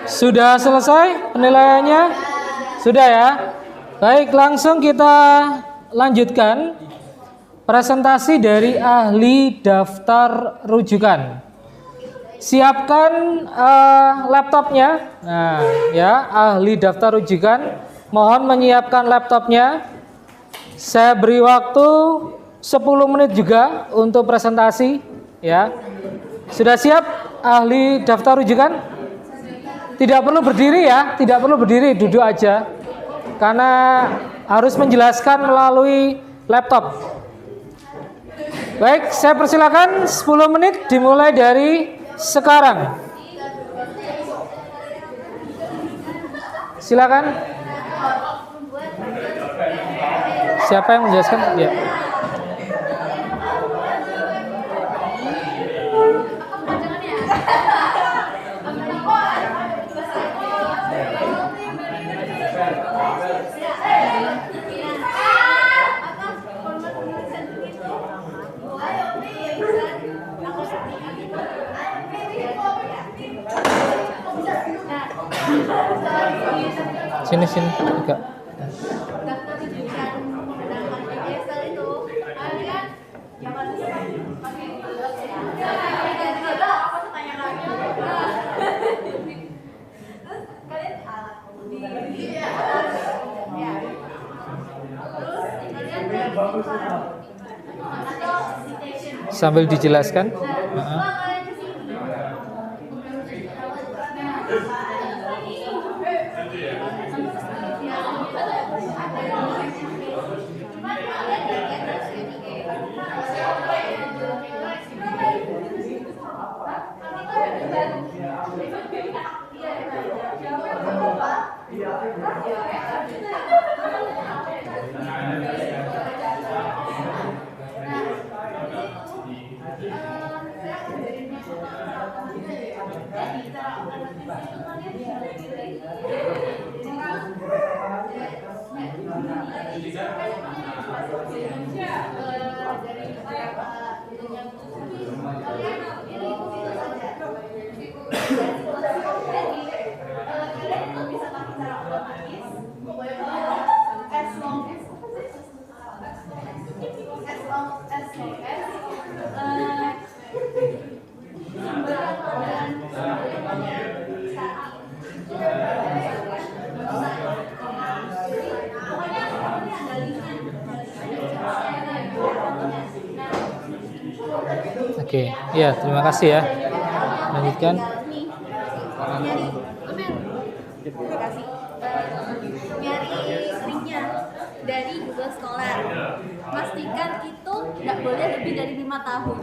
[SPEAKER 1] Sudah selesai penilaiannya? Sudah ya? Baik, langsung kita lanjutkan presentasi dari ahli daftar rujukan. Siapkan laptopnya. Nah, ya, ahli daftar rujukan, mohon menyiapkan laptopnya. Saya beri waktu 10 menit juga untuk presentasi, ya. Sudah siap ahli daftar rujukan? Tidak perlu berdiri ya, tidak perlu berdiri, duduk aja. Karena harus menjelaskan melalui laptop. Baik, saya persilakan 10 menit dimulai dari sekarang. Silakan. Siapa yang menjelaskan? Ya. Sini enggak. Sambil dijelaskan. Oke, ya, terima kasih ya. Lanjutkan.
[SPEAKER 20] Nyari linknya dari Google Scholar. Pastikan itu tidak boleh lebih dari 5 tahun.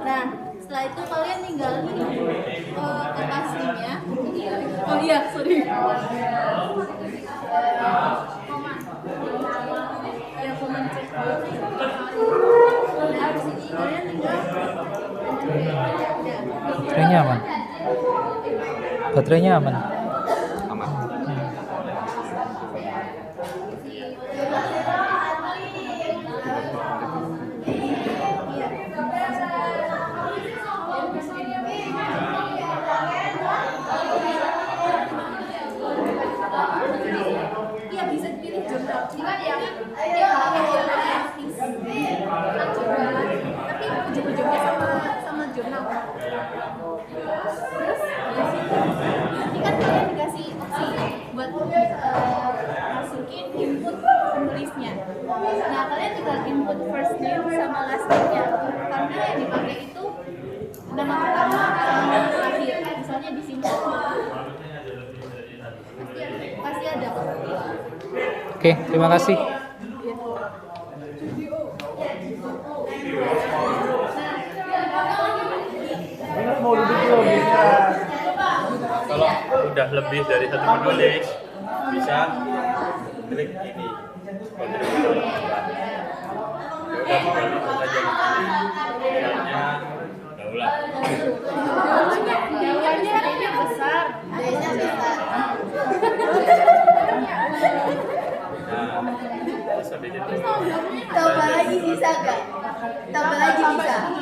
[SPEAKER 20] Nah, setelah itu kalian tinggal kertas linknya. Oh iya, sorry. Ya, komen cek. Nah, habis ini kalian tinggal
[SPEAKER 1] Baterainya aman. Baterainya aman.
[SPEAKER 20] Iya, bisa dipilih jurnal. Cuma yang tapi ujung-ujungnya sama jurnal. Terus ini kan kalian dikasih opsi buat masukin input penulisnya. Nah, kalian tinggal input first name sama last name-nya. Karena yang dipakai itu nama pertama sama nama terakhir. Misalnya di sini pasti ada.
[SPEAKER 1] Oke, terima kasih.
[SPEAKER 4] Kalau udah lebih dari satu penulis, bisa klik ini. Kontributor tambah. Ya udah, tinggal itu saja. Misalnya daulat.
[SPEAKER 20] Daunnya besar.
[SPEAKER 4] Terus habis itu
[SPEAKER 20] Tambah lagi bisa nggak? Tambah lagi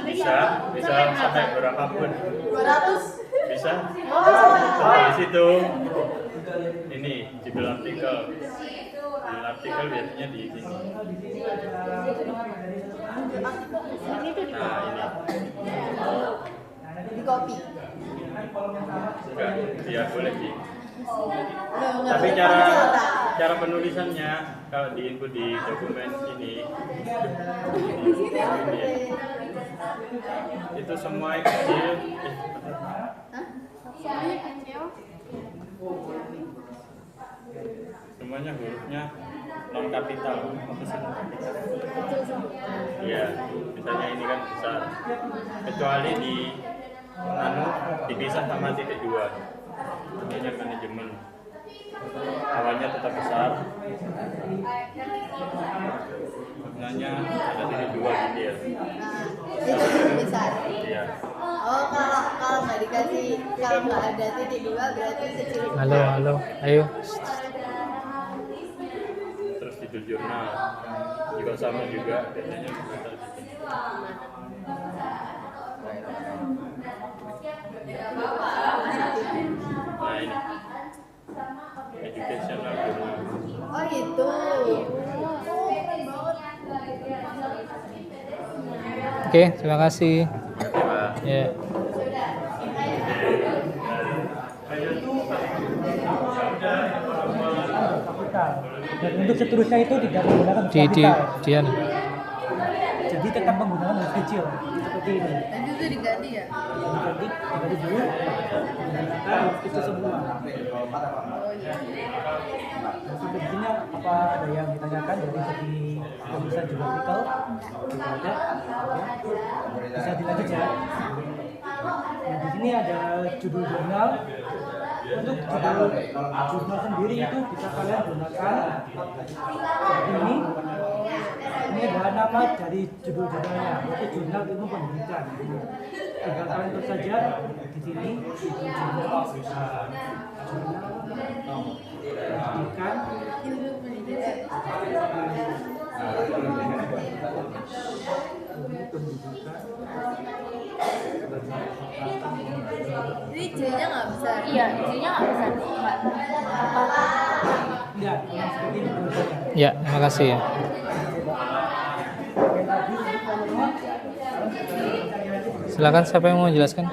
[SPEAKER 20] bisa.
[SPEAKER 4] bisa sampai berapa pun
[SPEAKER 20] 200.
[SPEAKER 4] bisa.
[SPEAKER 20] Oh.
[SPEAKER 4] Dari situ ini judul artikel. Judul artikel biasanya di sini. Nah, ini.
[SPEAKER 13] Di copy.
[SPEAKER 4] Enggak, ya boleh sih. Tapi cara penulisannya kalau di input di dokumen ini itu semua kecil. Semuanya hurufnya non kapital. Iya, misalnya ini kan besar. Kecuali di dipisah sama titik 2. Ini manajemen. Awalnya tetap besar. Maknanya ada titik 2 gitu ya.
[SPEAKER 13] Besar.
[SPEAKER 4] Iya.
[SPEAKER 13] Oh, kalau nggak dikasih, kalau nggak ada titik 2 berarti kecil.
[SPEAKER 1] Halo, ayo.
[SPEAKER 4] Terus judul jurnal juga sama juga biasanya besar di sini. Nah ini educational journal.
[SPEAKER 13] Oh gitu.
[SPEAKER 1] Oke, terima kasih. Ya.
[SPEAKER 9] Dan untuk seterusnya itu tidak menggunakan huruf kapital. Jadi tetap menggunakan huruf kecil seperti ini.
[SPEAKER 13] Nanti itu diganti ya?
[SPEAKER 9] Diganti dulu. Menggunakan huruf kecil semua. Sampai di sini apa ada yang ditanyakan dari segi penulisan judul artikel? Tidak ada. Bisa dilanjut ya. Nah, di sini ada judul jurnal. Untuk jurnal sendiri itu bisa kalian gunakan seperti ini. Ini adalah nama dari judul jurnalnya, yaitu Jurnal Ilmu Pendidikan. Tinggal kalian tulis saja di sini judul jurnal pendidikan.
[SPEAKER 13] Ini J-nya nggak besar?
[SPEAKER 15] Iya, J-nya nggak besar.
[SPEAKER 1] Ya, terima kasih ya. Silakan, siapa yang mau menjelaskan?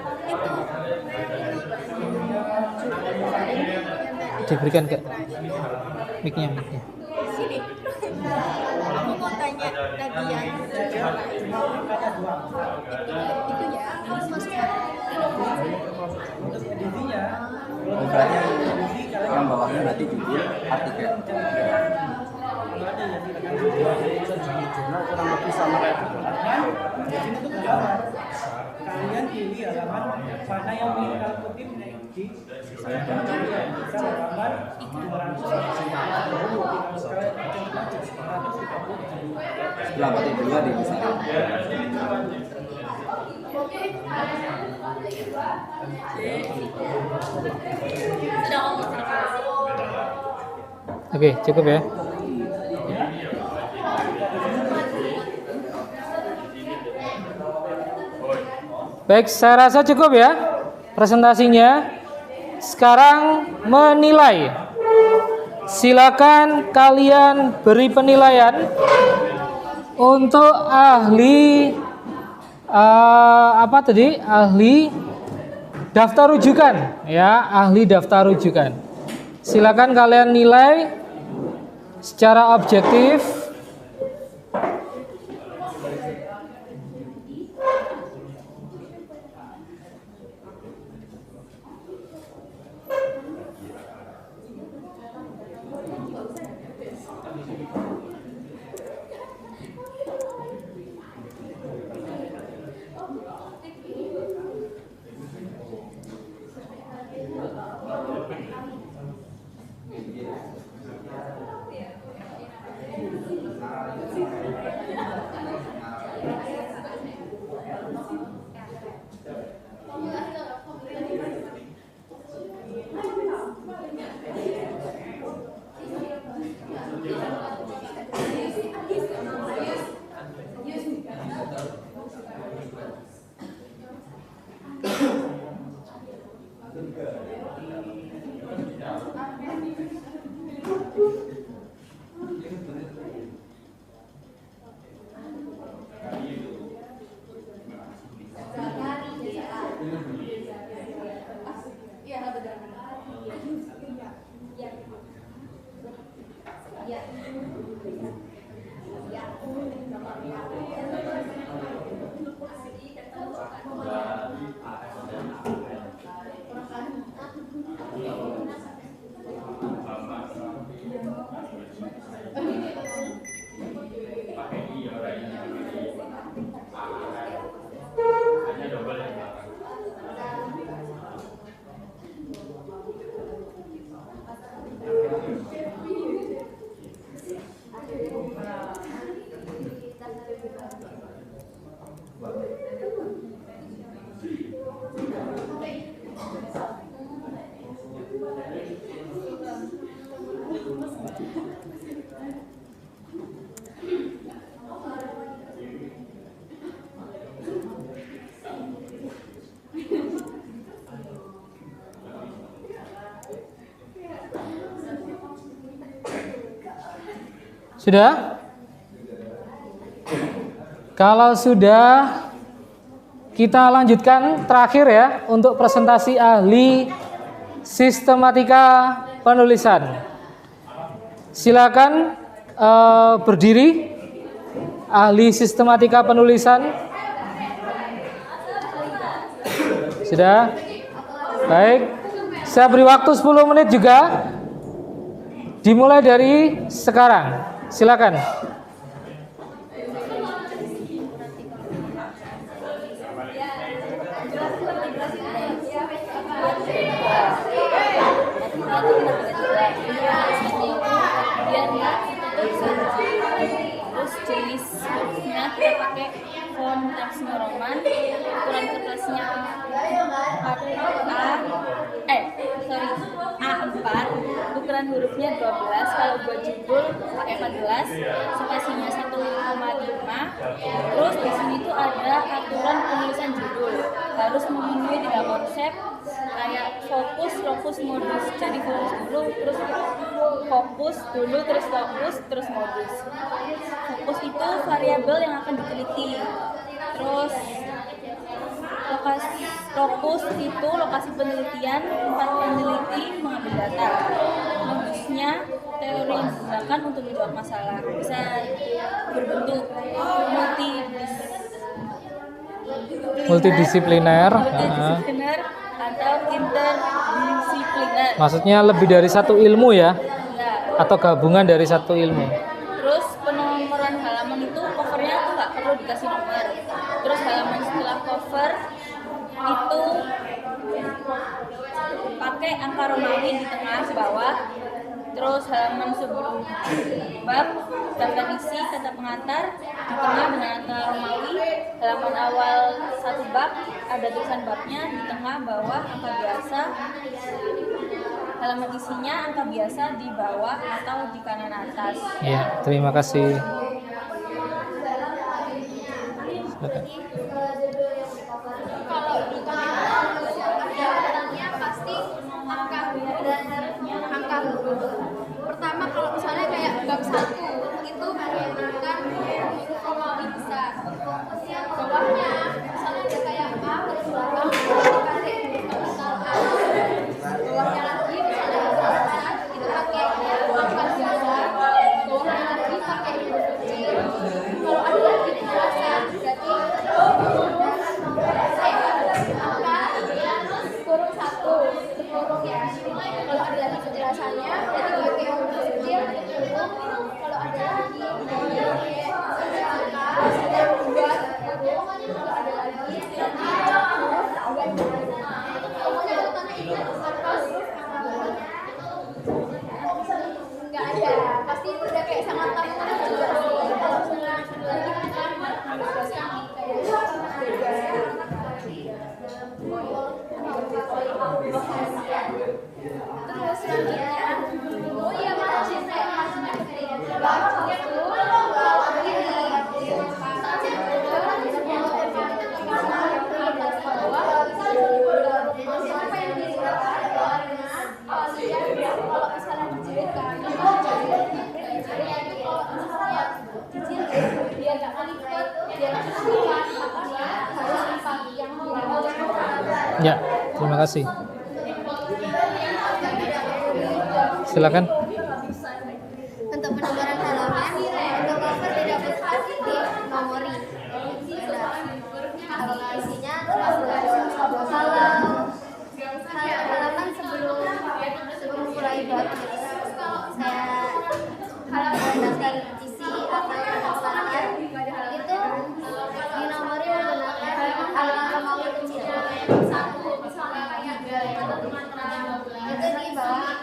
[SPEAKER 1] Diberikan ke mic-nya.
[SPEAKER 17] Sini. Aku mau tanya tadi yang itu ya, harus masuk
[SPEAKER 19] yang bawahnya berarti judul artikel.
[SPEAKER 9] Jurnal kurang lebih sama kayak itu. Di sini tuh gambar. Kalian pilih halaman mana yang ingin kalian kutip di halaman 200.
[SPEAKER 19] Setelah batik 2 bisa.
[SPEAKER 1] Oke, cukup ya. Baik, saya rasa cukup ya presentasinya. Sekarang menilai. Silakan kalian beri penilaian untuk ahli ahli daftar rujukan ya, ahli daftar rujukan. Silakan kalian nilai secara objektif. Sudah? Kalau sudah, kita lanjutkan terakhir ya untuk presentasi ahli sistematika penulisan. Silakan berdiri, ahli sistematika penulisan. Sudah? Baik. Saya beri waktu 10 menit juga. Dimulai dari sekarang. Silakan.
[SPEAKER 15] Terus jenis hurufnya kita pakai font Times New Roman, ukuran kertasnya A4, ukuran hurufnya 12, kalau buat judul pakai 14, spasinya 1,5. Terus di sini tuh ada aturan penulisan judul, harus memenuhi 3 konsep kayak fokus, lokus, modus. Jadi fokus dulu, terus fokus dulu, terus lokus, terus modus. Fokus itu variabel yang akan diteliti. Terus lokus itu lokasi penelitian, tempat peneliti mengambil data. Modusnya teori yang digunakan untuk menjawab masalah, bisa berbentuk
[SPEAKER 1] multidisipliner
[SPEAKER 15] atau interdisipliner.
[SPEAKER 1] Maksudnya lebih dari satu ilmu ya? Atau gabungan dari satu ilmu?
[SPEAKER 15] Terus penomoran halaman itu covernya tuh nggak perlu dikasih nomor. Terus halaman setelah cover itu pakai angka Romawi di tengah bawah. Terus halaman sebelum bab, daftar isi, kata pengantar di tengah dengan angka Romawi. Halaman awal satu bab ada tulisan babnya, di tengah bawah angka biasa. Halaman isinya angka biasa di bawah atau di kanan atas.
[SPEAKER 1] Ya, terima kasih.
[SPEAKER 20] Kalau di pasti angka huruf. Pertama kalau misalnya kayak bab 1 itu menggunakan huruf Romawi besar. Bawahnya misalnya ada kayak A terus bawah pakai huruf kapital A. Bawahnya lagi misalnya itu pakai angka biasa. Bawahnya lagi pakai huruf kecil. Kalau ada lagi penjelasan berarti kurung 1 kurung ya. Kalau ada lagi penjelasannya berarti pakai huruf kecil kurung. Kalau ada lagi angka buat kurung. Kalau ada lagi huruf pokoknya urutannya itu angka huruf nggak ada, pasti itu udah kayak sangat tahu juga. Terus selanjutnya, oh iya masih kalau misalnya dijadikan biar nggak kelipat, biar harus lipat yang
[SPEAKER 1] Ya, terima kasih. Silakan.
[SPEAKER 20] Untuk penomoran halaman, untuk cover tidak perlu dinomori. Kalau isinya kalau halaman sebelum mulai bab saya daftar isi atau penjelasannya itu dinomori menggunakan angka Romawi kecil. Itu di bawah.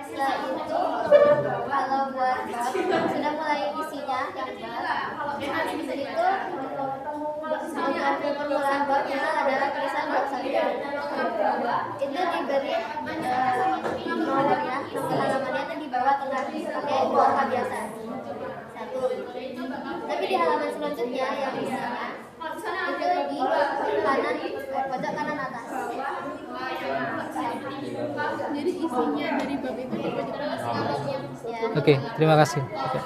[SPEAKER 20] Setelah itu kalau buat bab sudah mulai isinya yang bab itu untuk permulaan bab itu adalah tulisan bab 1 itu diberi nomornya halamannya itu di bawah tengah pakai angka biasa 1. Tapi di halaman selanjutnya yang isinya itu di kanan pojok kanan atas.
[SPEAKER 12] Jadi isinya dari bab itu di pojok kanan atas.
[SPEAKER 1] Oke, terima kasih. Oke.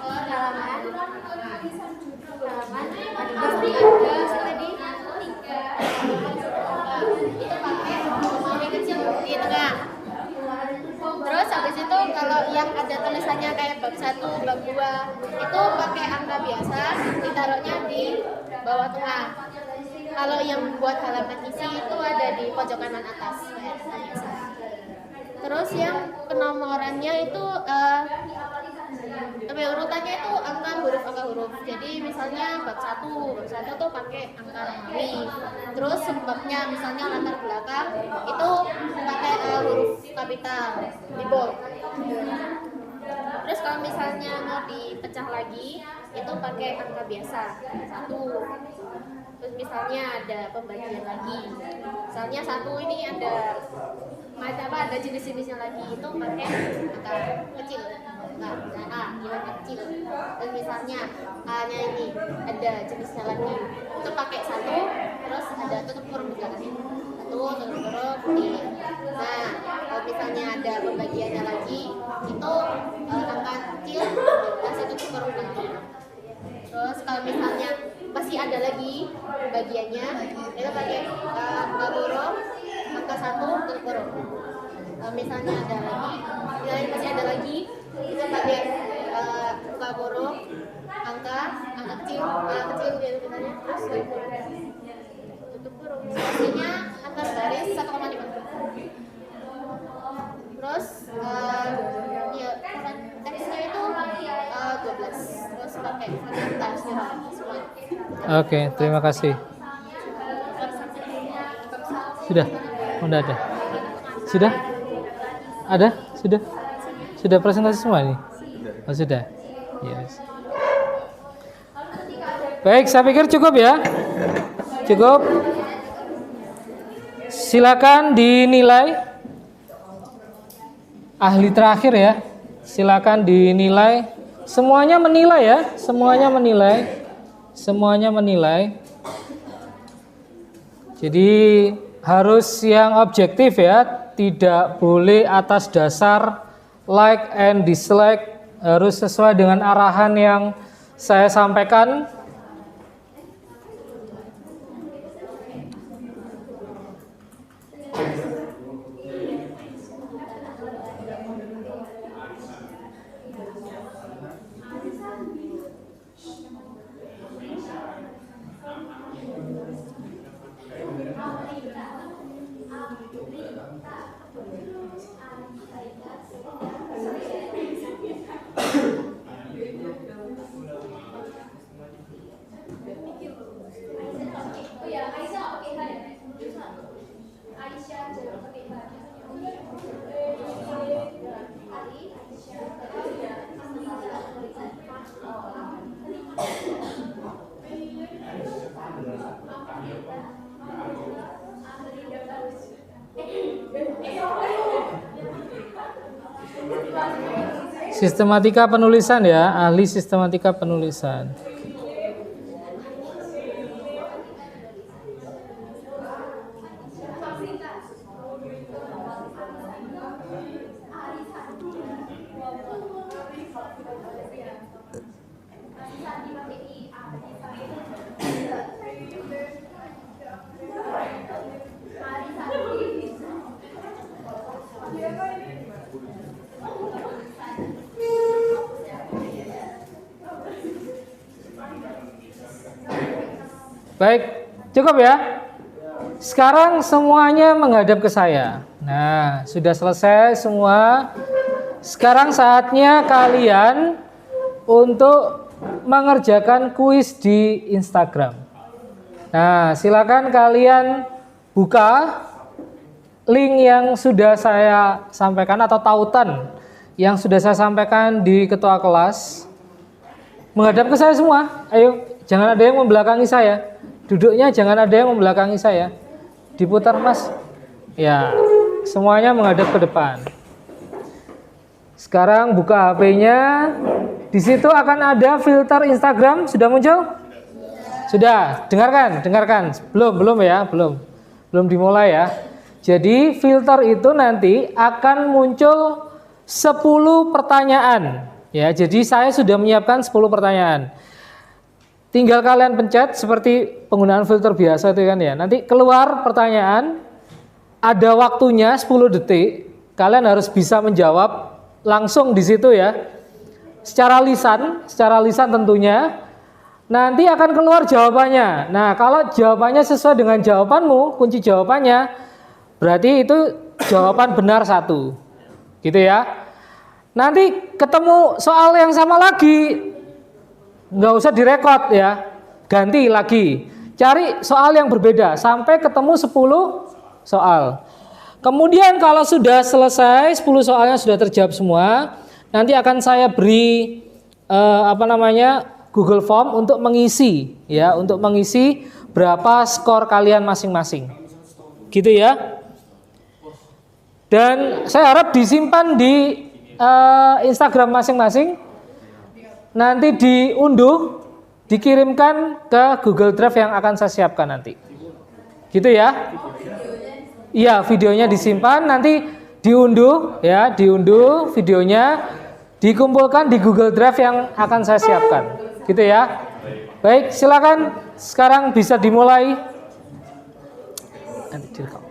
[SPEAKER 20] Terus habis itu kalau yang ada tulisannya kayak bab 1, bab 2 itu pakai angka biasa, ditaruhnya di bawah tengah. Kalau yang buat halaman isi itu ada di pojok kanan atas kayak biasa. Terus yang penomorannya itu urutannya itu angka huruf. Jadi misalnya bab 1 tuh pakai angka Romawi. Terus sebabnya misalnya latar belakang itu pakai huruf kapital di bold. Terus kalau misalnya mau dipecah lagi itu pakai angka biasa 1. Terus misalnya ada pembagian lagi. Misalnya 1 ini ada ada jenis-jenisnya lagi itu pakai angka kecil. Nah, nilainya kecil. Terus misalnya A-nya ini ada jenisnya lagi. Itu pakai 1 terus ada tutup kurung di belakangnya. 1 tutup kurung di. Nah, kalau misalnya ada pembagiannya lagi itu angka kecil kasih tutup kurung di belakangnya. Terus kalau misalnya masih ada lagi bagiannya itu pakai angka kurung, angka 1 tutup kurung. Misalnya ada lagi, masih ada lagi itu pakai angka kurung, angka kecil gitu misalnya, terus tutup kurung. Spasinya antar baris 1,5. Terus teksnya itu 12. Terus pakai tas semua.
[SPEAKER 1] Oke, terima kasih. Sudah? Udah ada? Sudah? Ada? Sudah? Sudah presentasi semua nih? Oh, sudah? Yes. Baik, saya pikir cukup ya. Cukup. Silakan dinilai. Ahli terakhir ya. Silakan dinilai. Semuanya menilai ya. Semuanya menilai. Semuanya menilai. Jadi harus yang objektif ya. Tidak boleh atas dasar like and dislike. Harus sesuai dengan arahan yang saya sampaikan. Sistematika penulisan ya, ahli sistematika penulisan. Baik, cukup ya. Sekarang semuanya menghadap ke saya. Nah, sudah selesai semua. Sekarang saatnya kalian untuk mengerjakan kuis di Instagram. Nah, silakan kalian buka link yang sudah saya sampaikan atau tautan yang sudah saya sampaikan di ketua kelas. Menghadap ke saya semua. Ayo, jangan ada yang membelakangi saya. Duduknya jangan ada yang membelakangi saya. Diputar Mas. Ya, semuanya menghadap ke depan. Sekarang buka HP-nya. Di situ akan ada filter Instagram. Sudah muncul? Sudah. Dengarkan. Belum ya, belum dimulai ya. Jadi filter itu nanti akan muncul 10 pertanyaan Ya, jadi saya sudah menyiapkan 10 pertanyaan. Tinggal kalian pencet seperti penggunaan filter biasa itu kan ya. Nanti keluar pertanyaan, ada waktunya 10 detik. Kalian harus bisa menjawab langsung di situ ya. Secara lisan tentunya. Nanti akan keluar jawabannya. Nah, kalau jawabannya sesuai dengan jawabanmu, kunci jawabannya, berarti itu jawaban benar 1. Gitu ya. Nanti ketemu soal yang sama lagi, nggak usah direkod ya, ganti lagi, cari soal yang berbeda sampai ketemu 10 soal. Kemudian kalau sudah selesai 10 soalnya sudah terjawab semua, nanti akan saya beri Google Form untuk mengisi ya, untuk mengisi berapa skor kalian masing-masing, gitu ya. Dan saya harap disimpan di Instagram masing-masing, nanti diunduh, dikirimkan ke Google Drive yang akan saya siapkan nanti, gitu ya. Iya, videonya disimpan, nanti diunduh ya, diunduh videonya, dikumpulkan di Google Drive yang akan saya siapkan, gitu ya. Baik, silakan sekarang bisa dimulai. Nanti direkam.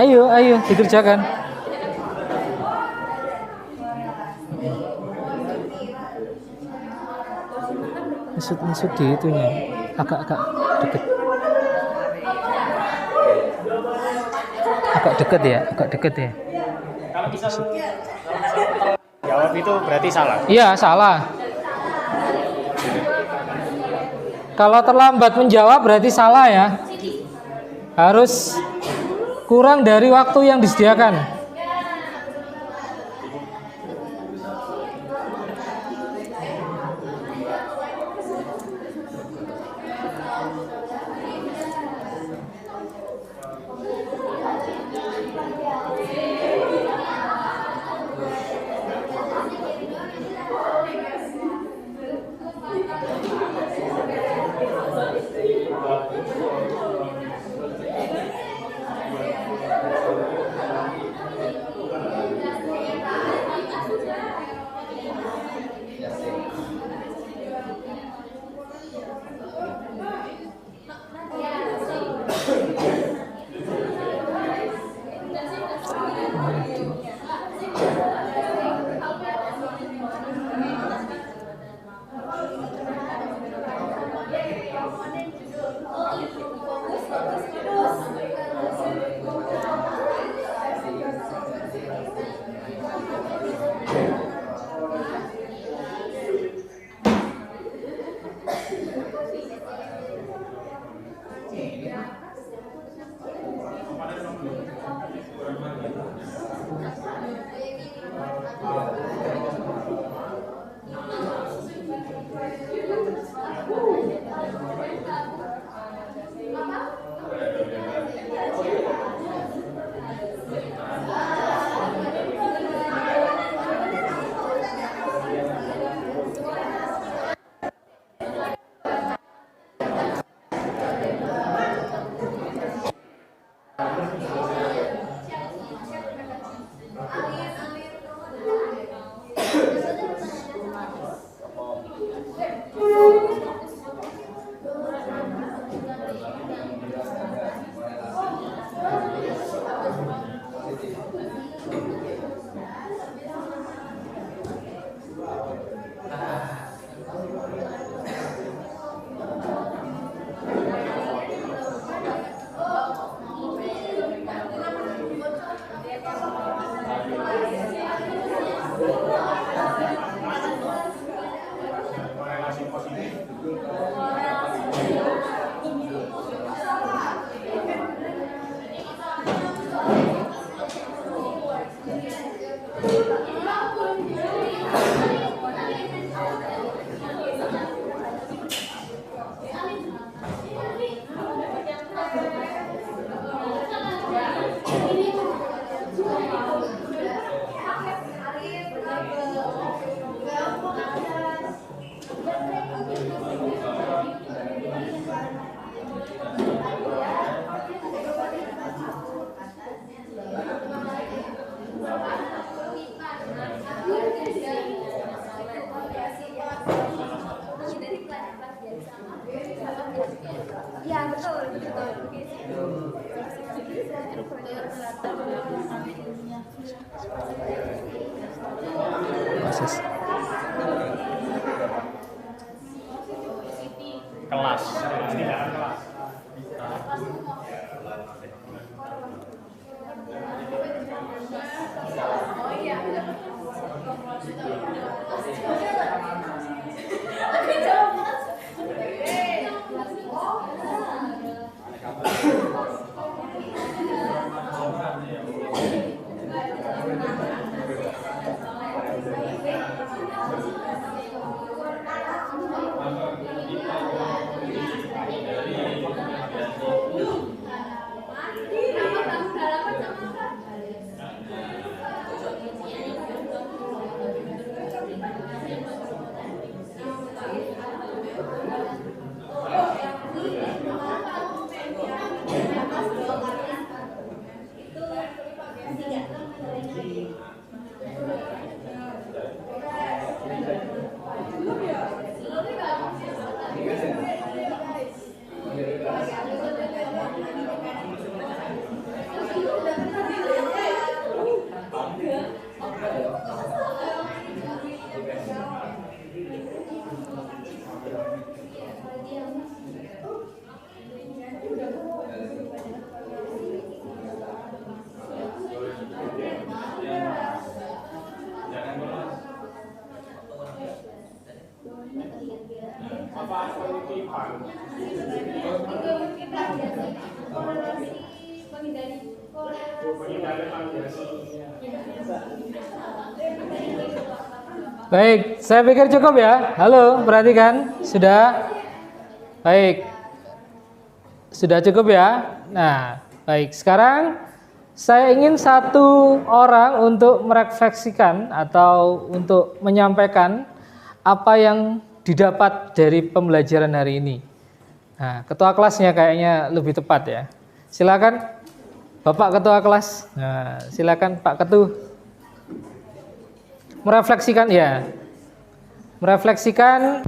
[SPEAKER 1] Ayo dikerjakan. Mesut di itunya, agak deket. Agak deket ya.
[SPEAKER 4] Jawab itu berarti salah.
[SPEAKER 1] Iya, salah. Kalau terlambat menjawab berarti salah ya. Harus kurang dari waktu yang disediakan.
[SPEAKER 20] Ya betul betul.
[SPEAKER 1] Proses.
[SPEAKER 4] Kelas.
[SPEAKER 1] Baik, saya pikir cukup ya. Halo, perhatikan. Sudah? Baik. Sudah cukup ya? Nah, baik. Sekarang saya ingin satu orang untuk merefleksikan atau untuk menyampaikan apa yang didapat dari pembelajaran hari ini. Nah, ketua kelasnya kayaknya lebih tepat ya. Silakan Bapak Ketua Kelas. Nah, silakan Pak Ketua. Merefleksikan ya. Merefleksikan